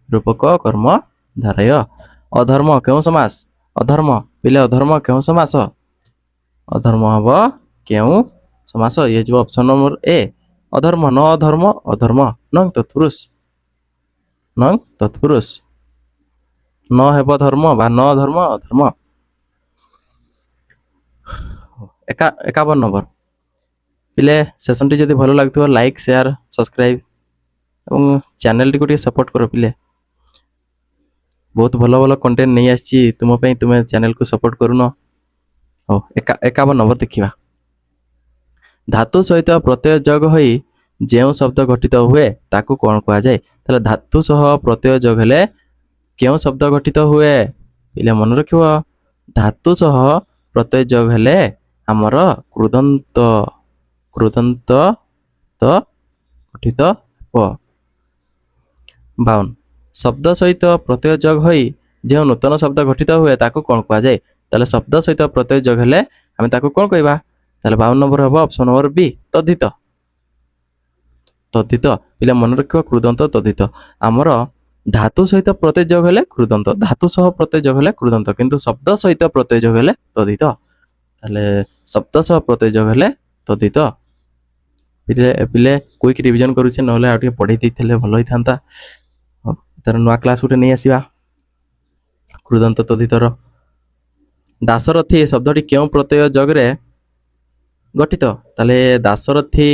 ରୂପକ କର୍ମଧାରୟ। ଅଧର୍ମ କେଉଁ ସମାସ? ଅଧର୍ମ ପିଲେ ଅଧର୍ମ କେଉଁ ସମାସ? ଅଧର୍ମ ହବ କେଉଁ ସମାସ? ଇଏ ଯିବ ଅପସନ୍ ନମ୍ବର ଏ। ଅଧର୍ମ ନ ଅଧର୍ମ ଅଧର୍ମ ନଂ ତତ୍ପୁରୁଷ। ନଂ ତତ୍ପୁରୁଷ ନ ହେବ ଧର୍ମ ବା ନ ଧର୍ମ ଅଧର୍ମ। 51 ନମ୍ବର ପିଲେ ସେସନଟି ଯଦି ଭଲ ଲାଗୁଥିବ ଲାଇକ୍ ସେୟାର ସବସ୍କ୍ରାଇବ୍ ଏବଂ ଚ୍ୟାନେଲଟିକୁ ଟିକେ ସପୋର୍ଟ କର ପିଲେ। ବହୁତ ଭଲ ଭଲ କଣ୍ଟେଣ୍ଟ ନେଇ ଆସିଛି ତୁମ ପାଇଁ, ତୁମେ ଚ୍ୟାନେଲକୁ ସପୋର୍ଟ କରୁନ। ହଉ 51 ନମ୍ବର ଦେଖିବା। ଧାତୁ ସହିତ ପ୍ରତ୍ୟୟ ଯୋଗ ହୋଇ ଯେଉଁ ଶବ୍ଦ ଗଠିତ ହୁଏ ତାକୁ କ'ଣ କୁହାଯାଏ? ତାହେଲେ ଧାତୁ ସହ ପ୍ରତ୍ୟୟ ଯୋଗ ହେଲେ କେଉଁ ଶବ୍ଦ ଗଠିତ ହୁଏ? ପିଲେ ମନେ ରଖିବ ଧାତୁ ସହ ପ୍ରତ୍ୟୟ ଯୋଗ ହେଲେ ଆମର କୃଦନ୍ତ ଗଠିତ ହେବ। 52 ଶବ୍ଦ ସହିତ ପ୍ରତ୍ୟୟ ଯୋଗ ହୋଇ ଯେଉଁ ନୂତନ ଶବ୍ଦ ଗଠିତ ହୁଏ ତାକୁ କ'ଣ କୁହାଯାଏ? ତାହେଲେ ଶବ୍ଦ ସହିତ ପ୍ରତ୍ୟୟ ଯୋଗ ହେଲେ ଆମେ ତାକୁ କ'ଣ କହିବା? ତାହେଲେ 52 ନମ୍ବର ହେବ ଅପସନ୍ ନମ୍ବର ବି ତଦ୍ଧିତ। ତଦ୍ଧିତ ପିଲା ମନେ ରଖିବ କୃଦନ୍ତ ତଦ୍ଧିତ। ଆମର ଧାତୁ ସହିତ ପ୍ରତ୍ୟୟ ଯୋଗ ହେଲେ କୃଦନ୍ତ, ଧାତୁ ସହ ପ୍ରତ୍ୟୟ ଯୋଗ ହେଲେ କୃଦନ୍ତ, କିନ୍ତୁ ଶବ୍ଦ ସହିତ ପ୍ରତ୍ୟୟ ଯୋଗ ହେଲେ ତଦ୍ଧିତ। ତାହେଲେ ଶବ୍ଦ ସହ ପ୍ରତ୍ୟୟ ଯୋଗ ହେଲେ ତଦ୍ଧିତ। ପିଲେ କୁଇକ୍ ରିଭିଜନ୍ କରୁଛେ, ନହେଲେ ଆଉ ଟିକେ ପଢ଼େଇ ଦେଇଥିଲେ ଭଲ ହେଇଥାନ୍ତା। ତାର ନୂଆ କ୍ଲାସ୍ ଗୋଟେ ନେଇ ଆସିବା କୃଦନ୍ତ ତଦ୍ଧିତର। ଦାଶରଥୀ ଶବ୍ଦଟି କେଉଁ ପ୍ରତ୍ୟୟ ଯୋଗରେ ଗଠିତ? ତାହେଲେ ଦାଶରଥୀ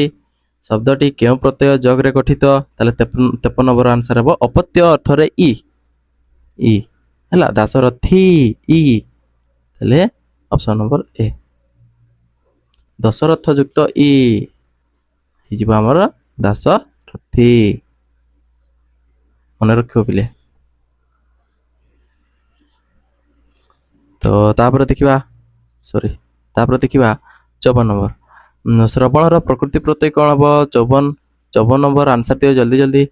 ଶବ୍ଦଟି କେଉଁ ପ୍ରତ୍ୟୟ ଯୋଗରେ ଗଠିତ? ତାହେଲେ 53 ନମ୍ବର ଆନ୍ସର ହେବ ଅପତ୍ୟ ଅର୍ଥରେ ଇ ହେଲା। ଦାଶରଥୀ ଇ ତାହେଲେ ଅପସନ୍ ନମ୍ବର ଏ। ଦଶରଥ ଯୁକ୍ତ ଇ ହେଇଯିବ ଆମର ଦାଶରଥୀ। ମନେ ରଖିବ ପିଲେ। ତ ତାପରେ ଦେଖିବା 54 ନମ୍ବର ଶ୍ରବଣର ପ୍ରକୃତି ପ୍ରତ୍ୟୟ କ'ଣ ହବ? 54 ନମ୍ବର ଆନ୍ସର ଦିଅ ଜଲ୍ଦି।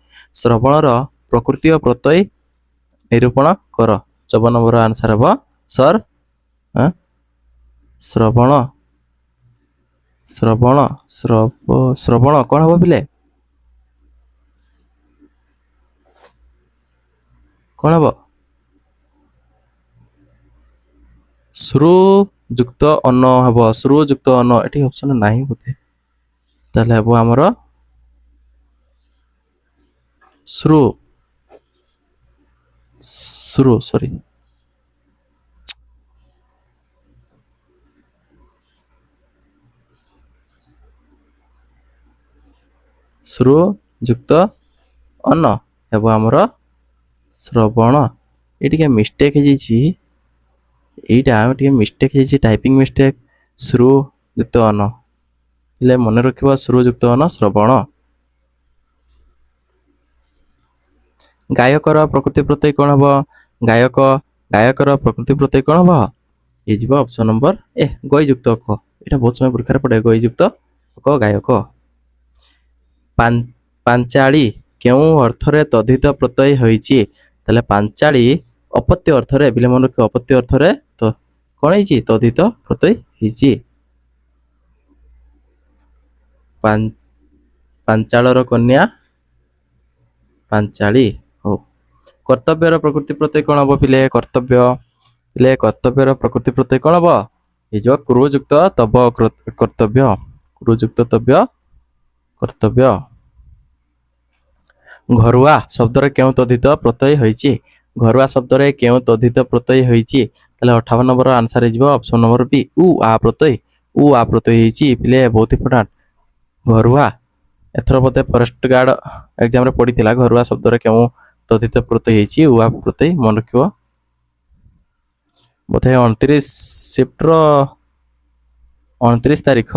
ଶ୍ରବଣର ପ୍ରକୃତି ଓ ପ୍ରତ୍ୟୟ ନିରୂପଣ କର। 54 ନମ୍ବର ଆନ୍ସର ହେବ ଶ୍ରବଣ। ଶ୍ରବଣ କ'ଣ ହବ ପିଲେ? କ'ଣ ହବ? ଶ୍ରୁ ଯୁକ୍ତ ଅନ ହେବ। ଶ୍ରୁ ଯୁକ୍ତ ଅନ ଏଠି ଅପସନ୍ ନାହିଁ ବୋଧେ। ତାହେଲେ ହେବ ଆମର ଶ୍ରୁ ଯୁକ୍ତ ଅନ ହେବ ଆମର ଶ୍ରବଣ। ଏ ଟିକେ ମିଷ୍ଟେକ୍ ହେଇଯାଇଛି, ଏଇଟା ଟିକେ ମିଷ୍ଟେକ୍ ହେଇଯାଇଛି, ଟାଇପିଂ ମିଷ୍ଟେକ୍। ଶ୍ରୁ ଯୁକ୍ତ ଅନ ହେଲେ ମନେ ରଖିବ ଶ୍ରୁ ଯୁକ୍ତ ଅନ ଶ୍ରବଣ। ଗାୟକର ପ୍ରକୃତି ପ୍ରତ୍ୟୟ କ'ଣ ହବ? ଗାୟକର ପ୍ରକୃତି ପ୍ରତ୍ୟୟ କ'ଣ ହବ? ହେଇଯିବ ଅପସନ୍ ନମ୍ବର ଏ ଗଇ ଯୁକ୍ତ କ। ଏଇଟା ବହୁତ ସମୟ ପରୀକ୍ଷାରେ ପଡ଼େ, ଗଇ ଯୁକ୍ତ କ ଗାୟକ। ପାଞ୍ଚାଳି କେଉଁ ଅର୍ଥରେ ତଦ୍ଧିତ ପ୍ରତ୍ୟୟ ହୋଇଛି? ତାହେଲେ ପାଞ୍ଚାଳି ଅପତ୍ୟ ଅର୍ଥରେ, ବିଲେ ମନେ ରଖିବ ଅପତ୍ୟ ଅର୍ଥରେ ତ କ'ଣ ହେଇଛି? ତଦ୍ଧିତ ପ୍ରତ୍ୟୟ ହେଇଛି। ପାଞ୍ଚାଳର କନ୍ୟା ପାଞ୍ଚାଳି। ହଉ। କର୍ତ୍ତବ୍ୟର ପ୍ରକୃତି ପ୍ରତ୍ୟୟ କ'ଣ ହବ ପିଲେ? କର୍ତ୍ତବ୍ୟର ପ୍ରକୃତି ପ୍ରତ୍ୟୟ କ'ଣ ହବ? ହେଇଯିବ କ୍ରୁ ଯୁକ୍ତ ତବ କର୍ତ୍ତବ୍ୟ। କ୍ରୁ ଯୁକ୍ତ ତବ୍ୟ କର୍ତ୍ତବ୍ୟ। ଘରୁଆ ଶବ୍ଦରେ କେଉଁ ତଦ୍ଧିତ ପ୍ରତ୍ୟୟ ହୋଇଛି? ଘରୁଆ ଶବ୍ଦରେ କେଉଁ ତଦ୍ଧିତ ପ୍ରତ୍ୟୟ ହୋଇଛି? ତାହେଲେ 58 ନମ୍ବର ଆନ୍ସର ହେଇଯିବ ଅପସନ୍ ନମ୍ବର ବି ଉ ଆ ପ୍ରତ୍ୟୟ। ଉ ଆ ପ୍ରତ୍ୟୟ ହେଇଛି ପିଲେ ବହୁତ ଇମ୍ପୋର୍ଟାଣ୍ଟ। ଘରୁଆ ଏଥର ବୋଧେ ଫରେଷ୍ଟ ଗାର୍ଡ ଏକ୍ଜାମରେ ପଡ଼ିଥିଲା ଘରୁଆ ଶବ୍ଦରେ କେଉଁ ତଦ୍ଧିତ ପ୍ରତ୍ୟୟ ହେଇଛି? ଉ ଆ ପ୍ରତ୍ୟୟ ମନେ ରଖିବ। ବୋଧେ 29 ସିଫ୍ଟର 29 ତାରିଖ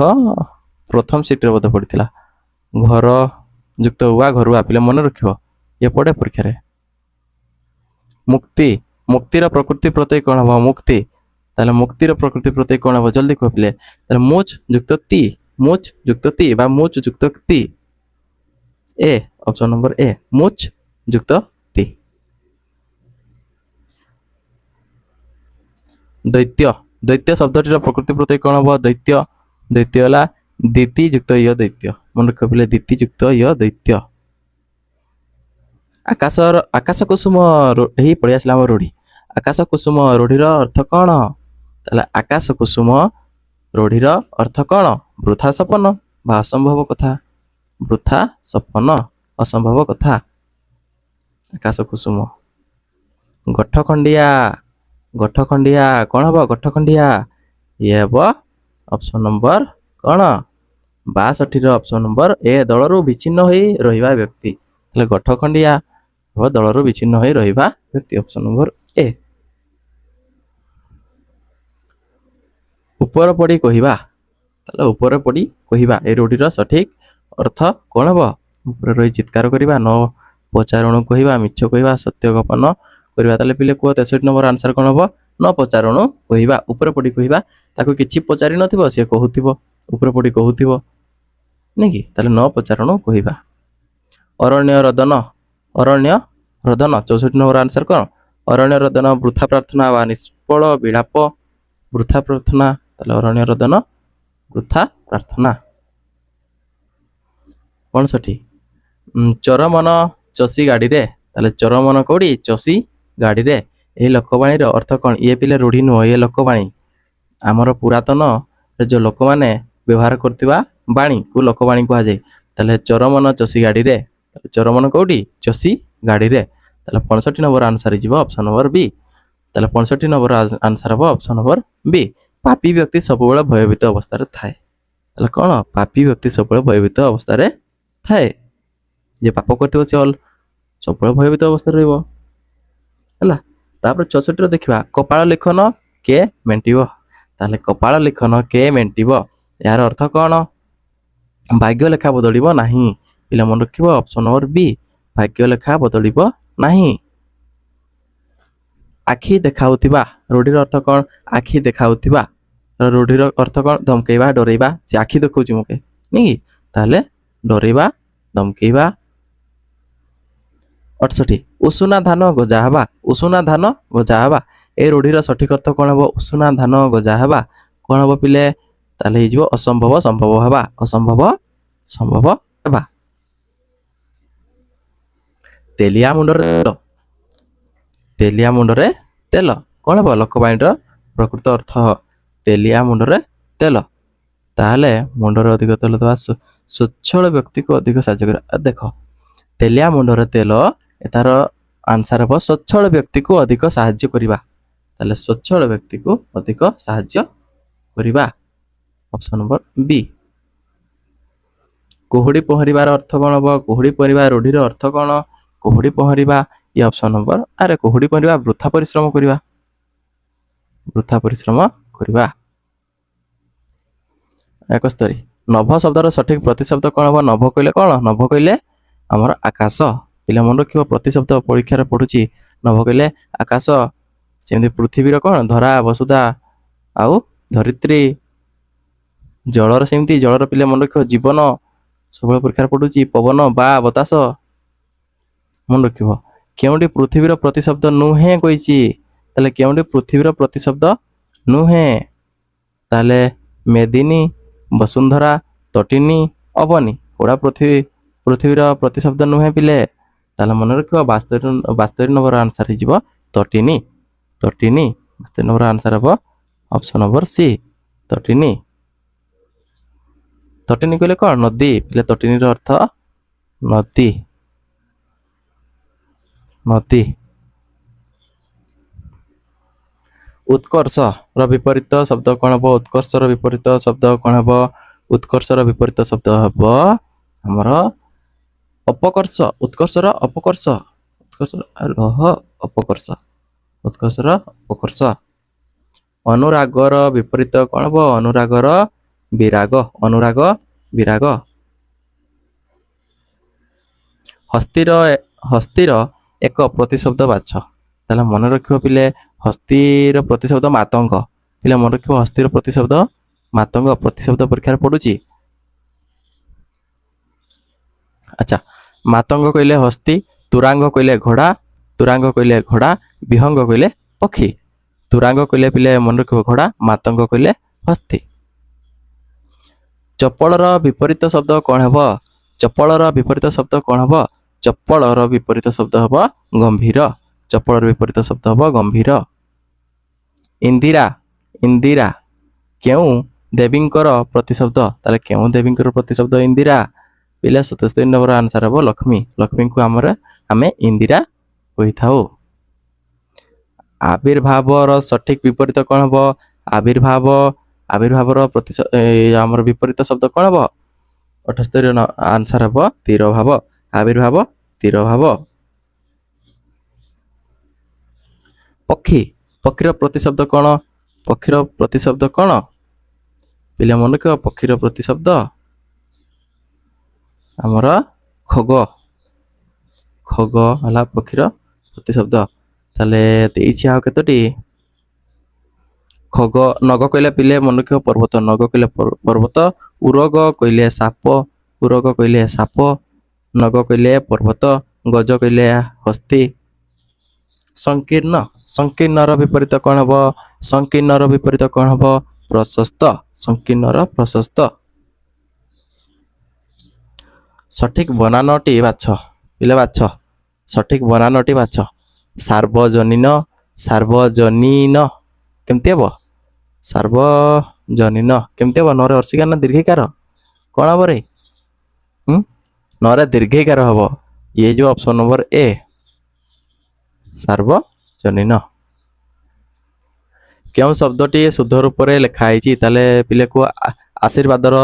ପ୍ରଥମ ସିଟ୍ରେ ବୋଧେ ପଡ଼ିଥିଲା। ଘର ଯୁକ୍ତ ଉଆ ଘରୁଆ ପିଲେ ମନେ ରଖିବ, ଇଏ ପଡ଼େ ପରୀକ୍ଷାରେ। ମୁକ୍ତି, ମୁକ୍ତିର ପ୍ରକୃତି ପ୍ରତ୍ୟୟ କ'ଣ ହେବ? ମୁକ୍ତି, ତାହେଲେ ମୁକ୍ତିର ପ୍ରକୃତି ପ୍ରତ୍ୟୟ କ'ଣ ହେବ? ଜଲ୍ଦି କୁହ ପିଲେ। ତାହେଲେ ମୁଚ୍ ଯୁକ୍ତ ତି, ମୁଚ୍ ଯୁକ୍ତ ତି ବା ମୁଚ୍ ଯୁକ୍ତ ତି। ଏ ଅପସନ୍ ନମ୍ବର ଏ ମୁଚ୍ ଯୁକ୍ତ ତି। ଦୈତ୍ୟ, ଦୈତ୍ୟ ଶବ୍ଦଟିର ପ୍ରକୃତି ପ୍ରତ୍ୟୟ କ'ଣ ହେବ? ଦୈତ୍ୟ, ଦୈତ୍ୟ ହେଲା ଦିତି ଯୁକ୍ତ ୟ ଦୈତ୍ୟ। ମନେ ରଖିବ ପିଲେ ଦିତି ଯୁକ୍ତ ୟ ଦୈତ୍ୟ। ଆକାଶ କୁସୁମ ଏହି ପଳେଇ ଆସିଲା ଆମ ରୂଢ଼ି। ଆକାଶ କୁସୁମ ରୂଢ଼ିର ଅର୍ଥ କ'ଣ? ତାହେଲେ ଆକାଶ କୁସୁମ ରୂଢ଼ିର ଅର୍ଥ କ'ଣ? ବୃଥା ସପନ ବା ଅସମ୍ଭବ କଥା। ବୃଥା ସପନ ଅସମ୍ଭବ କଥା। ଆକାଶ କୁସୁମ। ଗଠଖଣ୍ଡିଆ, ଗଠଖଣ୍ଡିଆ କ'ଣ ହେବ? ଗଠଖଣ୍ଡିଆ ଇଏ ହେବ ଅପସନ୍ ନମ୍ବର କ'ଣ? 62ର ଅପସନ୍ ନମ୍ବର ଏ ଦଳରୁ ବିଚ୍ଛିନ୍ନ ହୋଇ ରହିବା ବ୍ୟକ୍ତି। ତାହେଲେ ଗଠଖଣ୍ଡିଆ ହେବ ଦଳରୁ ବିଚ୍ଛିନ୍ନ ହୋଇ ରହିବା ବ୍ୟକ୍ତି। Option number A. ଉପର ପଡ଼ି କହିବା, ତାହେଲେ ଉପର ପଡ଼ି କହିବା ଏ ରୂଢ଼ିର ସଠିକ୍ ଅର୍ଥ କ'ଣ ହେବ? ଉପରେ ରହି ଚିତ୍କାର କରିବା, ନ ପଚାରୁଣୁ କହିବା, ମିଛ କହିବା, ସତ୍ୟ ଗୋପନ କରିବା। ତାହେଲେ ପିଲେ କୁହ 63 ନମ୍ବର ଆନ୍ସର କ'ଣ ହେବ? ନ ପଚାରୁଣୁ କହିବା। ଉପରେ ପଡ଼ି କହିବା, ତାକୁ କିଛି ପଚାରି ନଥିବ ସିଏ କହୁଥିବ, ଉପରେ ପଡ଼ି କହୁଥିବ ନାଇଁ କି? ତାହେଲେ ନ ପଚାରୁଣୁ କହିବା। ଅରଣ୍ୟ ରୋଦନ, ଅରଣ୍ୟ ରୋଦନ 64 ନମ୍ବର ଆନ୍ସର କ'ଣ? ଅରଣ୍ୟ ରୋଦନ ବୃଥା ପ୍ରାର୍ଥନା ବା ନିଷ୍ଫଳ ବିଳାପ। ବୃଥା ପ୍ରାର୍ଥନା, ତାହେଲେ ଅରଣ୍ୟ ରୋଦନ ବୃଥା ପ୍ରାର୍ଥନା। 65 ଚରମନ ଚଷି ଗାଡ଼ିରେ, ତାହେଲେ ଚରମନ କୋଉଠି? ଚଷି ଗାଡ଼ିରେ। ଏହି ଲୋକବାଣୀର ଅର୍ଥ କ'ଣ? ଇଏ ପିଲେ ରୂଢ଼ି ନୁହଁ, ଇଏ ଲୋକବାଣୀ। ଆମର ପୁରାତନରେ ଯେଉଁ ଲୋକମାନେ ବ୍ୟବହାର କରୁଥିବା ବାଣୀକୁ ଲୋକବାଣୀ କୁହାଯାଏ। ତାହେଲେ ଚରମନ ଚଷି ଗାଡ଼ିରେ, ଚରମନ କୋଉଠି? ଚଷି ଗାଡ଼ିରେ। ତାହେଲେ 65 ନମ୍ବର ଆନ୍ସର ହେଇଯିବ ଅପସନ୍ ନମ୍ବର ବି। ତାହେଲେ 65 ନମ୍ବର ଆନ୍ସର ହେବ ଅପସନ୍ ନମ୍ବର ବି। ପାପୀ ବ୍ୟକ୍ତି ସବୁବେଳେ ଭୟଭୀତ ଅବସ୍ଥାରେ ଥାଏ। ତାହେଲେ କ'ଣ? ପାପୀ ବ୍ୟକ୍ତି ସବୁବେଳେ ଭୟଭୀତ ଅବସ୍ଥାରେ ଥାଏ। ଯେ ପାପ କରିଥିବ ସେ ସବୁବେଳେ ଭୟଭୀତ ଅବସ୍ଥାରେ ରହିବ ହେଲା। ତାପରେ 64ର ଦେଖିବା କପାଳ ଲିଖନ କେ ମେଣ୍ଟିବ। ତାହେଲେ କପାଳ ଲିଖନ କେ ମେଣ୍ଟିବ ଏହାର ଅର୍ଥ କ'ଣ? ଭାଗ୍ୟ ଲେଖା ବଦଳିବ ନାହିଁ। ପିଲା ମନେ ରଖିବ ଅପସନ୍ ନମ୍ବର ବି, ଭାଗ୍ୟ ଲେଖା ବଦଳିବ ନାହିଁ। ଆଖି ଦେଖାଉଥିବା, ରୂଢ଼ିର ଅର୍ଥ କ'ଣ? ଆଖି ଦେଖାଉଥିବା, ରୂଢ଼ିର ଅର୍ଥ କ'ଣ? ଧମକେଇବା, ଡରେଇବା। ସେ ଆଖି ଦେଖାଉଛି ମୋତେ ନାଇଁ କି? ତାହେଲେ ଡରେଇବା, ଧମକେଇବା। 68 ଉଷୁନା ଧାନ ଗଜା ହେବା, ଉଷୁନା ଧାନ ଗଜା ହେବା ଏ ରୂଢ଼ିର ସଠିକ୍ ଅର୍ଥ କ'ଣ ହେବ? ଉଷୁନା ଧାନ ଗଜା ହେବା କ'ଣ ହେବ ପିଲେ? ତାହେଲେ ହେଇଯିବ ଅସମ୍ଭବ ସମ୍ଭବ ହେବା, ଅସମ୍ଭବ ସମ୍ଭବ ହେବା। ତେଲିଆ ମୁଣ୍ଡରେ ତେଲ, ତେଲିଆ ମୁଣ୍ଡରେ ତେଲ କ'ଣ ହେବ? ଲୋକବାଣୀର ପ୍ରକୃତ ଅର୍ଥ ତେଲିଆ ମୁଣ୍ଡରେ ତେଲ। ତାହେଲେ ମୁଣ୍ଡରେ ଅଧିକ ତେଲ ଦେବା ସ୍ୱଚ୍ଛଳ ବ୍ୟକ୍ତିକୁ ଅଧିକ ସାହାଯ୍ୟ କରିବା। ଦେଖ ତେଲିଆ ମୁଣ୍ଡରେ ତେଲ, ଏତାର ଆନ୍ସର ହେବ ସ୍ୱଚ୍ଛଳ ବ୍ୟକ୍ତିକୁ ଅଧିକ ସାହାଯ୍ୟ କରିବା। ତାହେଲେ ସ୍ୱଚ୍ଛଳ ବ୍ୟକ୍ତିକୁ ଅଧିକ ସାହାଯ୍ୟ କରିବା। ଅପସନ୍ ନମ୍ବର ବି। କୁହୁଡ଼ି ପହଁରିବାର ଅର୍ଥ କ'ଣ ହେବ? କୁହୁଡ଼ି ପହଁରିବା ରୂଢ଼ିର ଅର୍ଥ କ'ଣ? କୁହୁଡ଼ି ପହଁରିବା ଇଏ ଅପସନ୍ ନମ୍ବର ଆରେ କୁହୁଡ଼ି ପହଁରିବା ବୃଥା ପରିଶ୍ରମ କରିବା, ବୃଥା ପରିଶ୍ରମ କରିବା। 71 ନଭ ଶବ୍ଦର ସଠିକ୍ ପ୍ରତିଶବ୍ଦ କ'ଣ ହେବ? ନଭ କହିଲେ କ'ଣ? ନଭ କହିଲେ ଆମର ଆକାଶ। ପିଲା ମନେ ରଖିବ ପ୍ରତିଶବ୍ଦ ପରୀକ୍ଷାରେ ପଡ଼ୁଛି। ନଭ କହିଲେ ଆକାଶ, ଯେମିତି ପୃଥିବୀର କ'ଣ? ଧରା, ବସୁଧା ଆଉ ଧରିତ୍ରୀ। ଜଳର ସେମିତି, ଜଳର ପିଲା ମନେ ରଖିବ ଜୀବନ, ସବୁବେଳେ ପରୀକ୍ଷାରେ ପଡ଼ୁଛି। ପବନ ବା ବତାସ ମନେ ରଖିବ। କେଉଁଠି ପୃଥିବୀର ପ୍ରତିଶବ୍ଦ ନୁହେଁ କହିଛି? ତାହେଲେ କେଉଁଠି ପୃଥିବୀର ପ୍ରତିଶବ୍ଦ ନୁହେଁ? ତାହେଲେ ମେଦିନୀ, ବସୁନ୍ଧରା, ତଟିନୀ, ଅବନୀ ଗୁଡ଼ା ପୃଥିବୀର ପ୍ରତିଶବ୍ଦ ନୁହେଁ ପିଲେ। ତାହେଲେ ମନେ ରଖିବ 72 ନମ୍ବର ଆନ୍ସର ହେଇଯିବ ତଟିନୀ। ତଟିନୀ 72 ନମ୍ବର ଆନ୍ସର ହେବ ଅପସନ୍ ନମ୍ବର ସି, ତଟିନୀ। ତଟିନୀ କହିଲେ କ'ଣ? ନଦୀ। ପିଲେ ତଟିନୀର ଅର୍ଥ ନଦୀ। ନଦୀ। ଉତ୍କର୍ଷର ବିପରୀତ ଶବ୍ଦ କ'ଣ ହେବ? ଉତ୍କର୍ଷର ବିପରୀତ ଶବ୍ଦ କ'ଣ ହେବ? ଉତ୍କର୍ଷର ବିପରୀତ ଶବ୍ଦ ହେବ ଆମର ଅପକର୍ଷ। ଉତ୍କର୍ଷର ଅପକର୍ଷ। ଉତ୍କର୍ଷର ଅପକର୍ଷ। ଉତ୍କର୍ଷର ଅପକର୍ଷ। ଅନୁରାଗର ବିପରୀତ କ'ଣ ହେବ? ଅନୁରାଗର ବିରାଗ। ଅନୁରାଗ ବିରାଗ। ହସ୍ତିର ଏକ ପ୍ରତିଶବ୍ଦ ବାଛ। ତାହେଲେ ମନେ ରଖିବ ପିଲେ, ହସ୍ତିର ପ୍ରତିଶବ୍ଦ ମାତଙ୍ଗ। ପିଲେ ମନେ ରଖିବ, ହସ୍ତିର ପ୍ରତିଶବ୍ଦ ମାତଙ୍ଗ। ପ୍ରତିଶବ୍ଦ ପରୀକ୍ଷାରେ ପଡ଼ୁଛି। ଆଚ୍ଛା, ମାତଙ୍ଗ କହିଲେ ହସ୍ତି, ତୁରାଙ୍ଗ କହିଲେ ଘୋଡ଼ା, ତୁରାଙ୍ଗ କହିଲେ ଘୋଡ଼ା, ବିହଙ୍ଗ କହିଲେ ପକ୍ଷୀ। ତୁରାଙ୍ଗ କହିଲେ ପିଲେ ମନେ ରଖିବ ଘୋଡ଼ା, ମାତଙ୍ଗ କହିଲେ ହସ୍ତି। ଚପଳର ବିପରୀତ ଶବ୍ଦ କ'ଣ ହେବ? ଚପଳର ବିପରୀତ ଶବ୍ଦ କ'ଣ ହେବ? ଚପଳର ବିପରୀତ ଶବ୍ଦ ହେବ ଗମ୍ଭୀର। ଚପଳର ବିପରୀତ ଶବ୍ଦ ହେବ ଗମ୍ଭୀର। ଇନ୍ଦିରା। ଇନ୍ଦିରା କେଉଁ ଦେବୀଙ୍କର ପ୍ରତିଶବ୍ଦ? ତାହେଲେ କେଉଁ ଦେବୀଙ୍କର ପ୍ରତିଶବ୍ଦ ଇନ୍ଦିରା? ପିଲା 77 ନମ୍ବର ଆନ୍ସର ହେବ ଲକ୍ଷ୍ମୀ। ଲକ୍ଷ୍ମୀଙ୍କୁ ଆମେ ଇନ୍ଦିରା କହିଥାଉ। ଆବିର୍ଭାବର ସଠିକ ବିପରୀତ କ'ଣ ହେବ? ଆବିର୍ଭାବର ଆମର ବିପରୀତ ଶବ୍ଦ କ'ଣ ହେବ? 78 ଆନ୍ସର ହେବ ତିରୋଭାବ। ଆବିର୍ଭାବ ତିରୋଭାବ। ପକ୍ଷୀ। ପକ୍ଷୀର ପ୍ରତିଶବ୍ଦ କ'ଣ? ପକ୍ଷୀର ପ୍ରତିଶବ୍ଦ କ'ଣ? ପିଲା ମନେ ରଖିବ, ପକ୍ଷୀର ପ୍ରତିଶବ୍ଦ ଆମର ଖଗ। ଖଗ ହେଲା ପକ୍ଷୀର ପ୍ରତିଶବ୍ଦ। ତାହେଲେ ଦେଇଛି ଆଉ କେତୋଟି? ଖଗ। ନଗ କହିଲେ ପିଲେ ମନେ ରଖିବ ପର୍ବତ। ନଗ କହିଲେ ପର୍ବତ। ଉରଗ କହିଲେ ସାପ। ଉରଗ କହିଲେ ସାପ। ନଗ କହିଲେ ପର୍ବତ। ଗଜ କହିଲେ ହସ୍ତି। ସଂକୀର୍ଣ୍ଣ। ସଂକୀର୍ଣ୍ଣର ବିପରୀତ କ'ଣ ହେବ? ସଂକୀର୍ଣ୍ଣର ବିପରୀତ କ'ଣ ହେବ? ପ୍ରଶସ୍ତ। ସଂକୀର୍ଣ୍ଣର ପ୍ରଶସ୍ତ। ସଠିକ ବନାନଟି ବାଛ। ପିଲା ବାଛ, ସଠିକ ବନାନଟି ବାଛ। ସାର୍ବଜନୀନ। ସାର୍ବଜନୀନ କେମିତି ହେବ? ସାର୍ବଜନୀନ କେମିତି ହେବ? ନରେ ଅର୍ସିକା ନା ଦୀର୍ଘିକାର? କ'ଣ ହେବ ରେ? ନରେ ଦୀର୍ଘିକାର ହେବ। ଇଏ ଯିବ ଅପସନ୍ ନମ୍ବର ଏ, ସାର୍ବଜନୀନ। କେଉଁ ଶବ୍ଦଟି ଶୁଦ୍ଧ ରୂପରେ ଲେଖା ହେଇଛି? ତାହେଲେ ପିଲାକୁ ଆଶୀର୍ବାଦର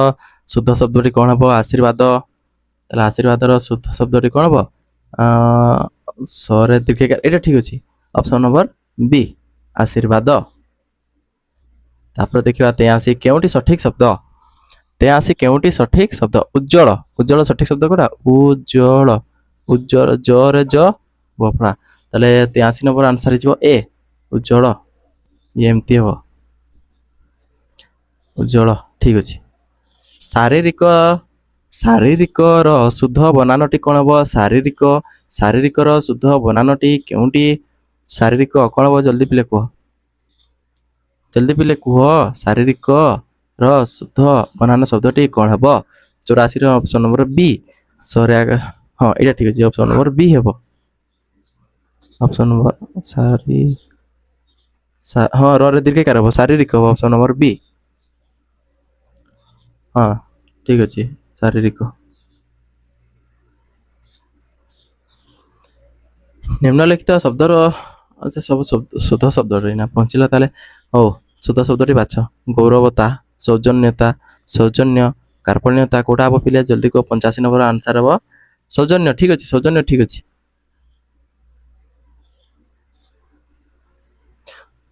ଶୁଦ୍ଧ ଶବ୍ଦଟି କ'ଣ ହେବ? ଆଶୀର୍ବାଦ। ତାହେଲେ ଆଶୀର୍ବାଦର ଶୁଦ୍ଧ ଶବ୍ଦଟି କ'ଣ ହେବ? ସରେ ଦୀର୍ଘିକାର। ଏଇଟା ଠିକ ଅଛି, ଅପସନ୍ ନମ୍ବର ବି, ଆଶୀର୍ବାଦ। ତାପରେ ଦେଖିବା 83 କେଉଁଟି ସଠିକ ଶବ୍ଦ? 83 କେଉଁଟି ସଠିକ ଶବ୍ଦ? ଉଜ୍ଜଳ। ଉଜ୍ଜଳ ସଠିକ ଶବ୍ଦ କୋଉଟା? ଉଜ୍ଜଳ। ଉଜ୍ଜଳ, ଜରେ ଜ ବଫଳା। ତାହେଲେ 83 ନମ୍ବର ଆନ୍ସର ହେଇଯିବ ଏ, ଉଜ୍ଜଳ। ଏମିତି ହେବ, ଉଜ୍ଜଳ। ଠିକ ଅଛି। ଶାରୀରିକର ଶୁଦ୍ଧ ବନାନଟି କ'ଣ ହେବ? ଶାରୀରିକର ଶୁଦ୍ଧ ବନାନଟି କେଉଁଟି? ଶାରୀରିକ କ'ଣ ହେବ? ଜଲ୍ଦି ପିଲେ କୁହ, ଜଲ୍ଦି ପିଲେ କୁହ। ଶାରୀରିକର ଶୁଦ୍ଧ ବନାନ ଶବ୍ଦଟି କ'ଣ ହେବ? 84ର ଅପସନ୍ ନମ୍ବର ବି, ସରେ ହଁ ଏଇଟା ଠିକ ଅଛି, ଅପସନ୍ ନମ୍ବର ବି ହେବ। ଅପସନ୍ ନମ୍ବର ହଁ ରରେ ଦୀର୍ଘିକାର ହେବ, ଶାରୀରିକ ହେବ, ଅପସନ୍ ନମ୍ବର ବି। ହଁ ଠିକ ଅଛି, ଶାରୀରିକ। ନିମ୍ନଲିଖିତ ଶବ୍ଦର ସବୁ ଶୁଦ୍ଧ ଶବ୍ଦଟି ନା ପହଞ୍ଚିଲା। ତାହେଲେ ହଉ, ଶୁଦ୍ଧ ଶବ୍ଦଟି ବାଛ। ଗୌରବତା, ସୌଜନ୍ୟତା, ସୌଜନ୍ୟ, କାର୍ପଣ୍ୟତା କୋଉଟା ହେବ ପିଲା? ଜଲ୍ଦି କୁହ। 85 ନମ୍ବର ଆନ୍ସର ହେବ ସୌଜନ୍ୟ। ଠିକ ଅଛି, ସୌଜନ୍ୟ ଠିକ ଅଛି।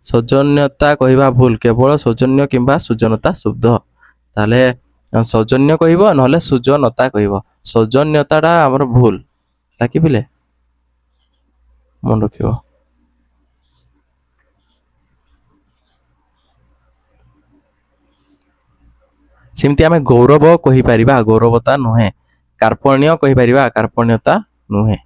ସୌଜନ୍ୟତା କହିବା ଭୁଲ, କେବଳ ସୌଜନ୍ୟ କିମ୍ବା ସୁଜନତା ଶୁଦ୍ଧ। ତାହେଲେ ସୌଜନ୍ୟ କହିବ, ନହେଲେ ସୁଜନତା କହିବ। ସୌଜନ୍ୟତାଟା ଆମର ଭୁଲ ତାକି ପିଲେ ମନେ ରଖିବ। ସେମିତି ଆମେ ଗୌରବ କହିପାରିବା, ଗୌରବତା ନୁହେଁ। କାର୍ପଣ୍ୟ କହିପାରିବା, କାର୍ପଣ୍ୟତା ନୁହେଁ।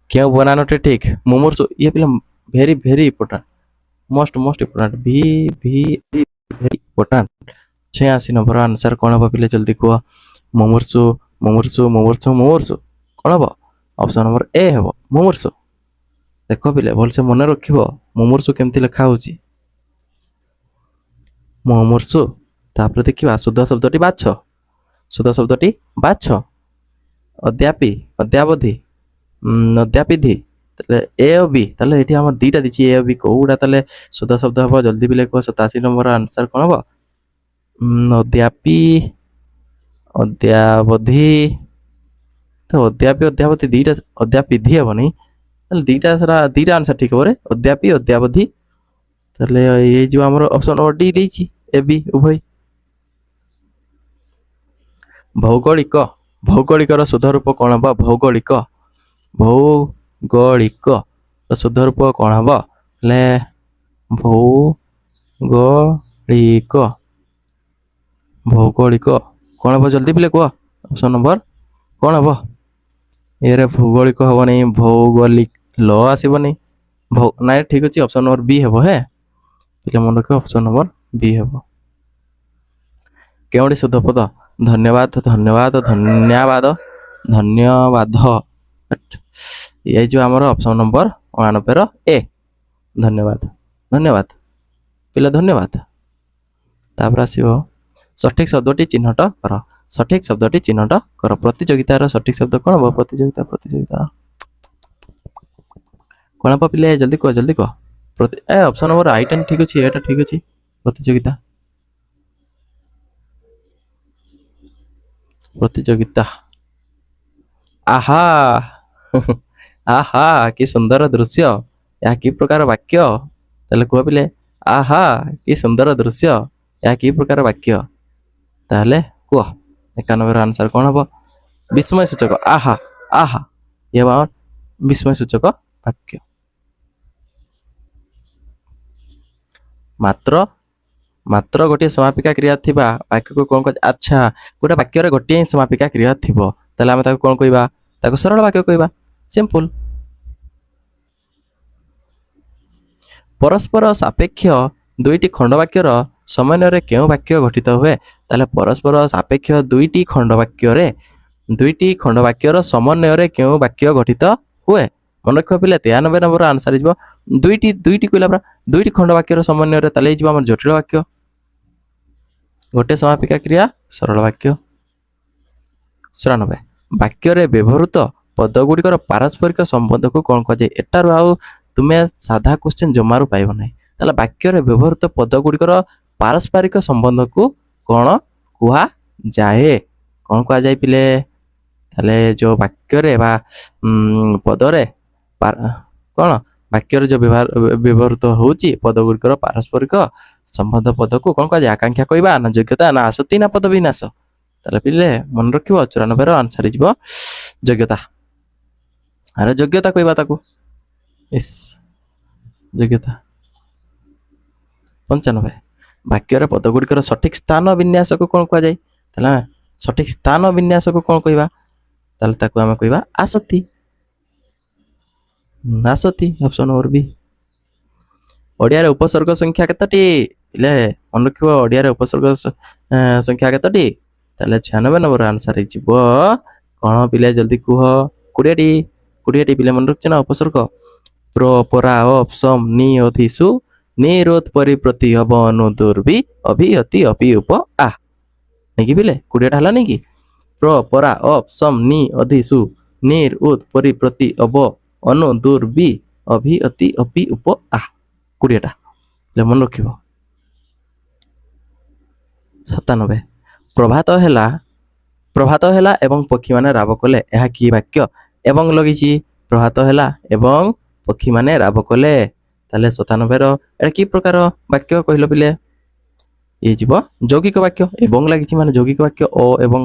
କେଉଁ ବନାନଟି ଠିକ? ମୁମୂର୍ଷୁ। ଇଏ ପିଲା very very important, most important, very important. 86 number answer କ'ଣ ହେବ ପିଲେ? ଜଲ୍ଦି କୁହ। ମୁମୂର୍ଷୁ, ମୁମୂର୍ଷୁ, ମୁମୂର୍ଷୁ, ମୁମୂର୍ଷୁ କ'ଣ ହେବ? ଅପସନ୍ ନମ୍ବର ଏ ହେବ, ମୁମୂର୍ଷୁ। ଦେଖ ପିଲେ ଭଲସେ ମନେ ରଖିବ, ମୁମୂର୍ଷୁ କେମିତି ଲେଖା ହେଉଛି? ମୁମୂର୍ଷୁ। ତାପରେ ଦେଖିବା ଶୁଦ୍ଧ ଶବ୍ଦଟି ବାଛ। ଶୁଦ୍ଧ ଶବ୍ଦଟି ବାଛ। ଅଦ୍ୟାପି, ଅଦ୍ୟାବଧି, ଅଦ୍ୟାପିଧି, ତାହେଲେ ଏ ଓ ବି, ତାହେଲେ ଏଠି ଆମର ଦୁଇଟା ଦେଇଛି ଏ ଓ ବି, କେଉଁଟା ତାହେଲେ ଶୁଦ୍ଧ ଶବ୍ଦ ହେବ ଜଲ୍ଦି ପିଲେ କୁହ। 87 ନମ୍ବର ଆନ୍ସର କ'ଣ ହେବ? ଅଦ୍ୟାପି, ଅଦ୍ୟାବଧି, ତ ଅଦ୍ୟାପି ଅଦ୍ୟାବଧି ଦୁଇଟା, ଅଦ୍ୟାପିଧି ହେବନି, ତାହେଲେ ଦୁଇଟା ଆନ୍ସର ଠିକ୍ ହେବ ରେ, ଅଦ୍ୟାପି ଅଦ୍ୟାବଧି। ତାହେଲେ ଏଇ ଯେଉଁ ଆମର ଅପସନ୍ ନମ୍ବର ଡି ଦେଇଛି ଏ ବି ଉଭୟ। ଭୌଗୋଳିକ, ଭୌଗୋଳିକର ଶୁଦ୍ଧ ରୂପ କ'ଣ ହେବ? ଭୌଗୋଳିକ, ଭୌଗୋଳିକର ଶୁଦ୍ଧ ରୂପ କ'ଣ ହେବ? ହେଲେ ଭୌଗୋଳିକ, ଭୌଗୋଳିକ କ'ଣ ହେବ ଜଲ୍ଦି ପିଲେ କୁହ। ଅପସନ୍ ନମ୍ବର କ'ଣ ହେବ? ଏରେ ଭୌଗୋଳିକ ହେବନି, ଭୌଗୋଳିକ ଲ ଆସିବନି, ନାଇଁ ଠିକ୍ ଅଛି, ଅପସନ୍ ନମ୍ବର ବି ହେବ। ହେ ପିଲେ ମନେ ରଖିବ, ଅପସନ୍ ନମ୍ବର ବି ହେବ। କେଉଁଠି ଶୁଦ୍ଧ ପଦ? ଧନ୍ୟବାଦ, ଧନ୍ୟବାଦ, ଧନ୍ୟବାଦ, ଧନ୍ୟବାଦ, ଏ ଯେଉଁ ଆମର ଅପସନ୍ ନମ୍ବର 89ର ଏ, ଧନ୍ୟବାଦ, ଧନ୍ୟବାଦ ପିଲା, ଧନ୍ୟବାଦ। ତାପରେ ଆସିବ ସଠିକ୍ ଶବ୍ଦଟି ଚିହ୍ନଟ କର। ସଠିକ୍ ଶବ୍ଦଟି ଚିହ୍ନଟ କର। ପ୍ରତିଯୋଗିତାର ସଠିକ୍ ଶବ୍ଦ କ'ଣ ହେବ? ପ୍ରତିଯୋଗିତା, ପ୍ରତିଯୋଗିତା କ'ଣ ହେବ ପିଲେ? ଜଲ୍ଦି କୁହ, ଜଲ୍ଦି କୁହ। ଅପସନ୍ ନମ୍ବର ଆଇଟା ଠିକ୍ ଅଛି, ଏଟା ଠିକ୍ ଅଛି। ପ୍ରତିଯୋଗିତା, ପ୍ରତିଯୋଗିତା, ଆହା ଆହା କି ସୁନ୍ଦର ଦୃଶ୍ୟ, ଏହା କି ପ୍ରକାର ବାକ୍ୟ? ତାହେଲେ କୁହ ପିଲେ, ଆହା କି ସୁନ୍ଦର ଦୃଶ୍ୟ, ଏହା କି ପ୍ରକାର ବାକ୍ୟ? ତାହେଲେ କୁହ 91ର ଆନ୍ସର କ'ଣ ହେବ? ବିସ୍ମୟ ସୂଚକ, ଆହା ଆହା, ଇଏ ହେବ ଆମର ବିସ୍ମୟ ସୂଚକ ବାକ୍ୟ। ମାତ୍ର, ମାତ୍ର ଗୋଟିଏ ସମାପିକା କ୍ରିୟା ଥିବା ବାକ୍ୟକୁ କ'ଣ କୁହାଯାଏ? ଆଚ୍ଛା, ଗୋଟେ ବାକ୍ୟରେ ଗୋଟିଏ ହିଁ ସମାପିକା କ୍ରିୟା ଥିବ, ତାହେଲେ ଆମେ ତାକୁ କ'ଣ କହିବା? ତାକୁ ସରଳ ବାକ୍ୟ କହିବା, ସିମ୍ପଲ୍। ପରସ୍ପର ସାପେକ୍ଷ ଦୁଇଟି ଖଣ୍ଡବାକ୍ୟର ସମନ୍ୱୟରେ କେଉଁ ବାକ୍ୟ ଗଠିତ ହୁଏ? ତାହେଲେ ପରସ୍ପର ସାପେକ୍ଷ ଦୁଇଟି ଖଣ୍ଡବାକ୍ୟର ସମନ୍ୱୟରେ କେଉଁ ବାକ୍ୟ ଗଠିତ ହୁଏ? ମନେ ରଖିବ ପିଲା, 93 ନମ୍ବର ଆନ୍ସର ହେଇଯିବ ଦୁଇଟି କହିଲା ପରା, ଦୁଇଟି ଖଣ୍ଡବାକ୍ୟର ସମନ୍ୱୟରେ, ତାହେଲେ ହେଇଯିବ ଆମର ଜଟିଳ ବାକ୍ୟ। ଗୋଟିଏ ସମାପିକା କ୍ରିୟା, ସରଳ ବାକ୍ୟ। 94 ବାକ୍ୟରେ ବ୍ୟବହୃତ ପଦଗୁଡ଼ିକର ପାରସ୍ପରିକ ସମ୍ବନ୍ଧକୁ କ'ଣ କୁହାଯାଏ? ଏଟାରୁ ଆଉ ତୁମେ ସାଧା କ୍ୱେଶ୍ଚିନ୍ ଜମାରୁ ପାଇବ ନାହିଁ। ତାହେଲେ ବାକ୍ୟରେ ବ୍ୟବହୃତ ପଦଗୁଡ଼ିକର ପାରସ୍ପରିକ ସମ୍ବନ୍ଧକୁ କ'ଣ କୁହାଯାଏ? କ'ଣ କୁହାଯାଏ ପିଲେ? ତାହେଲେ ଯେଉଁ ବାକ୍ୟରେ ବା ପଦରେ କ'ଣ ବାକ୍ୟରେ ଯେଉଁ ବ୍ୟବହୃତ ହେଉଛି ପଦଗୁଡ଼ିକର ପାରସ୍ପରିକ ସମ୍ବନ୍ଧ ପଦକୁ କ'ଣ କୁହାଯାଏ? ଆକାଂକ୍ଷା କହିବା, ନା ଯୋଗ୍ୟତା, ନା ଆସକ୍ତି, ନା ପଦ ବିନ୍ୟାସ? ତାହେଲେ ପିଲେ ମନେ ରଖିବ, 94ର ଆନ୍ସର ହେଇଯିବ ଯୋଗ୍ୟତା। ଆରେ ଯୋଗ୍ୟତା କହିବା ତାକୁ, ଯୋଗ୍ୟତା। 95 ବାକ୍ୟରେ ପଦଗୁଡ଼ିକର ସଠିକ୍ ସ୍ଥାନ ବିନ୍ୟାସକୁ କ'ଣ କୁହାଯାଏ? ତାହେଲେ ସଠିକ୍ ସ୍ଥାନ ବିନ୍ୟାସକୁ କ'ଣ କହିବା? ତାହେଲେ ତାକୁ ଆମେ କହିବା ଆସକ୍ତି, ଆସକ୍ତି, ଅପସନ୍ ନମ୍ବର ବି। ଓଡ଼ିଆରେ ଉପସର୍ଗ ସଂଖ୍ୟା କେତୋଟି? ପିଲେ ମନେ ରଖିବ, ଓଡ଼ିଆରେ ଉପସର୍ଗ ସଂଖ୍ୟା କେତୋଟି? ତାହେଲେ 96 ନମ୍ବର ଆନ୍ସର ହେଇଯିବ କ'ଣ ପିଲେ? ଜଲ୍ଦି କୁହ। 20ଟି, 20ଟି ପିଲେ ମନେ ରଖିଛ ନା ଉପସର୍ଗ? ପ୍ର, ପରା, ଅପ, ସମ, ନି, ଅଧି, ସୁ, ନିରୋଧ, ପରି, ପ୍ରତି, ହବ, ଅନୁ, ଦୁର୍ବି, ଅଭି, ଅତି, ଅପି, ଉପ, ଆ, ନାଇକି ପିଲେ 20ଟା ହେଲା ନାଇକି? ପ୍ର, ପରା, ଅପ, ସମ, ନି, ଅଧି, ସୁ, ନିର, ଉଦ, ପରି, ପ୍ରତି, ଅବ, ଅନୁ, ଦୁର୍ବି, ଅଭି, ଅତି, ଅପି, ଉପ, ଆ, 20ଟା ହେଲେ ମନେ ରଖିବ। 97 ପ୍ରଭାତ ହେଲା ଏବଂ ପକ୍ଷୀମାନେ ରାବ କଲେ, ଏହା କି ବାକ୍ୟ? ଏବଂ ଲଗିଛି, ପ୍ରଭାତ ହେଲା ଏବଂ ପକ୍ଷୀମାନେ ରାବ କଲେ, ତାହେଲେ 97ର ଏଇଟା କି ପ୍ରକାର ବାକ୍ୟ କହିଲ ପିଲେ? ଇଏ ଯିବ ଯୌଗିକ ବାକ୍ୟ, ଏବଂ ଲାଗିଛି ମାନେ ଯୌଗିକ ବାକ୍ୟ, ଓ ଏବଂ,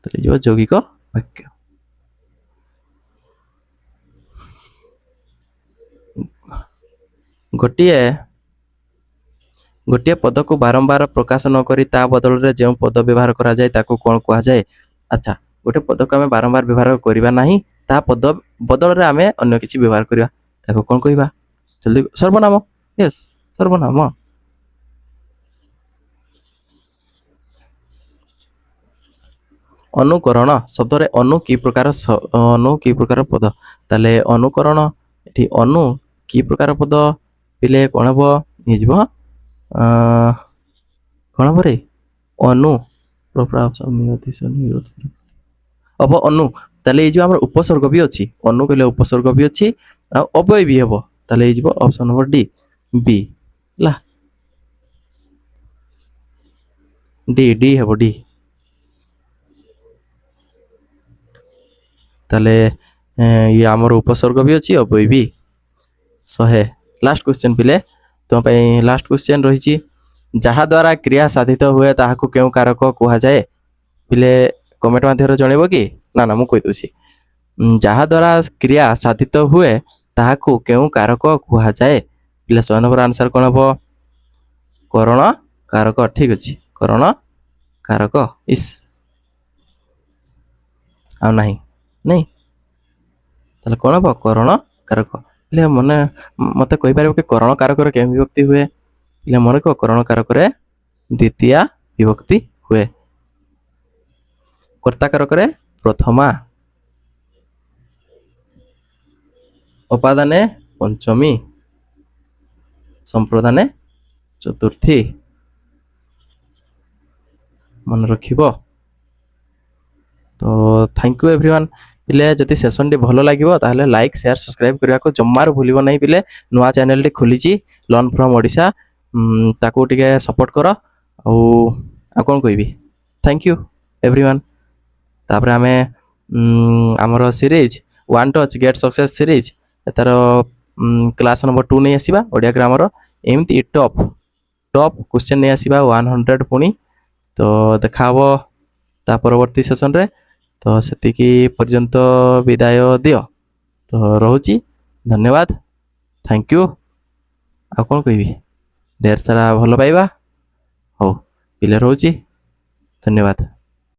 ତାହେଲେ ଯିବ ଯୌଗିକ ବାକ୍ୟ। ଗୋଟିଏ ପଦକୁ ବାରମ୍ବାର ପ୍ରକାଶ ନ କରି ତା ବଦଳରେ ଯେଉଁ ପଦ ବ୍ୟବହାର କରାଯାଏ ତାକୁ କ'ଣ କୁହାଯାଏ? ଆଚ୍ଛା, ଗୋଟେ ପଦକୁ ଆମେ ବାରମ୍ବାର ବ୍ୟବହାର କରିବା ନାହିଁ, ତା ପଦ ବଦଳରେ ଆମେ ଅନ୍ୟ କିଛି ବ୍ୟବହାର କରିବା, ତାକୁ କ'ଣ କହିବା? ଜଲ୍ଦି, ସର୍ବନାମ। ୟେସ୍, ସର୍ବନାମ। ଅନୁକରଣ ଶବ୍ଦରେ ଅନୁ କି ପ୍ରକାର ପଦ? ତାହେଲେ ଅନୁକରଣ, ଏଠି ଅନୁ କି ପ୍ରକାର ପଦ ପିଲେ କ'ଣ ହେବ? ହେଇଯିବ କ'ଣ ପରେ? ଅନୁ, ହବ ଅନୁ, ତାହେଲେ ଏଇ ଯେଉଁ ଆମର ଉପସର୍ଗ ବି ଅଛି, ଅନୁ କହିଲେ ଉପସର୍ଗ ବି ଅଛି ଆଉ ଅବୟ ବି ହେବ, ତାହେଲେ ହେଇଯିବ ଅପସନ୍ ନମ୍ବର ଡି ବି ହେଲା, ଡି ହେବ ଡି। ତାହେଲେ ଇଏ ଆମର ଉପସର୍ଗ ବି ଅଛି ଅବୟ ବି 100। ଲାଷ୍ଟ କ୍ୱେଶ୍ଚନ୍ ପିଲେ ତୁମ ପାଇଁ ଲାଷ୍ଟ କ୍ୱେଶ୍ଚନ୍ ରହିଛି, ଯାହାଦ୍ୱାରା କ୍ରିୟା ସାଧିତ ହୁଏ ତାହାକୁ କେଉଁ କାରକ କୁହାଯାଏ? ପିଲେ କମେଣ୍ଟ ମାଧ୍ୟମରେ ଜଣେଇବ କି? ନା ମୁଁ କହିଦେଉଛି, ଯାହାଦ୍ୱାରା କ୍ରିୟା ସାଧିତ ହୁଏ ତାହାକୁ କେଉଁ କାରକ କୁହାଯାଏ? ପିଲେ 100 ନମ୍ବର ଆନ୍ସର୍ କ'ଣ ହେବ? କରଣ କାରକ। ଠିକ୍ ଅଛି, କରଣ କାରକ। ଇସ୍ ଆଉ ନାହିଁ ନାଇଁ, ତାହେଲେ କ'ଣ ହେବ? କରଣ କାରକ। ହେଲେ ମୋତେ କହିପାରିବ କି କରଣ କାରକରେ କେଉଁ ବିଭକ୍ତି ହୁଏ? ହେଲେ ମନେ କହ, କରଣ କାରକରେ ଦ୍ୱିତୀୟା ବିଭକ୍ତି ହୁଏ, କର୍ତ୍ତା କାରକରେ ପ୍ରଥମା, ଅପାଦାନେ ପଞ୍ଚମୀ, ସମ୍ପ୍ରଦାନେ ଚତୁର୍ଥୀ। ମନେ ରଖିବ। ତ ଥ୍ୟାଙ୍କ ୟୁ ଏଭ୍ରିୱାନ୍। ପିଲେ ଯଦି ସେସନ୍ଟି ଭଲ ଲାଗିବ ତାହେଲେ ଲାଇକ୍ ସେୟାର ସବସ୍କ୍ରାଇବ୍ କରିବାକୁ ଜମାରୁ ଭୁଲିବ ନାହିଁ। ପିଲେ ନୂଆ ଚ୍ୟାନେଲଟି ଖୋଲିଛି ଲର୍ନ ଫ୍ରମ୍ ଓଡ଼ିଶା, ତାକୁ ଟିକେ ସପୋର୍ଟ କର। ଆଉ କ'ଣ କହିବି, ଥ୍ୟାଙ୍କ ୟୁ ଏଭ୍ରିୱାନ୍। ତାପରେ ଆମେ ଆମର series one touch get success series ତାର କ୍ଲାସ୍ ନମ୍ବର 2 ନେଇ ଆସିବା ଓଡ଼ିଆ ଗ୍ରାମର, ଏମିତି ଟପ୍ କ୍ୱେଶ୍ଚନ୍ ନେଇ ଆସିବା 100 ପୁଣି। ତ ଦେଖା ହେବ ତା ପରବର୍ତ୍ତୀ ସେସନ୍ରେ। ତ ସେତିକି ପର୍ଯ୍ୟନ୍ତ ବିଦାୟ ଦିଅ। ତ ରହୁଛି, ଧନ୍ୟବାଦ, ଥ୍ୟାଙ୍କ ୟୁ। ଆଉ କ'ଣ କହିବି, ଢେର ସାରା ଭଲ ପାଇବା। ହଉ ପିଲେ ରହୁଛି, ଧନ୍ୟବାଦ।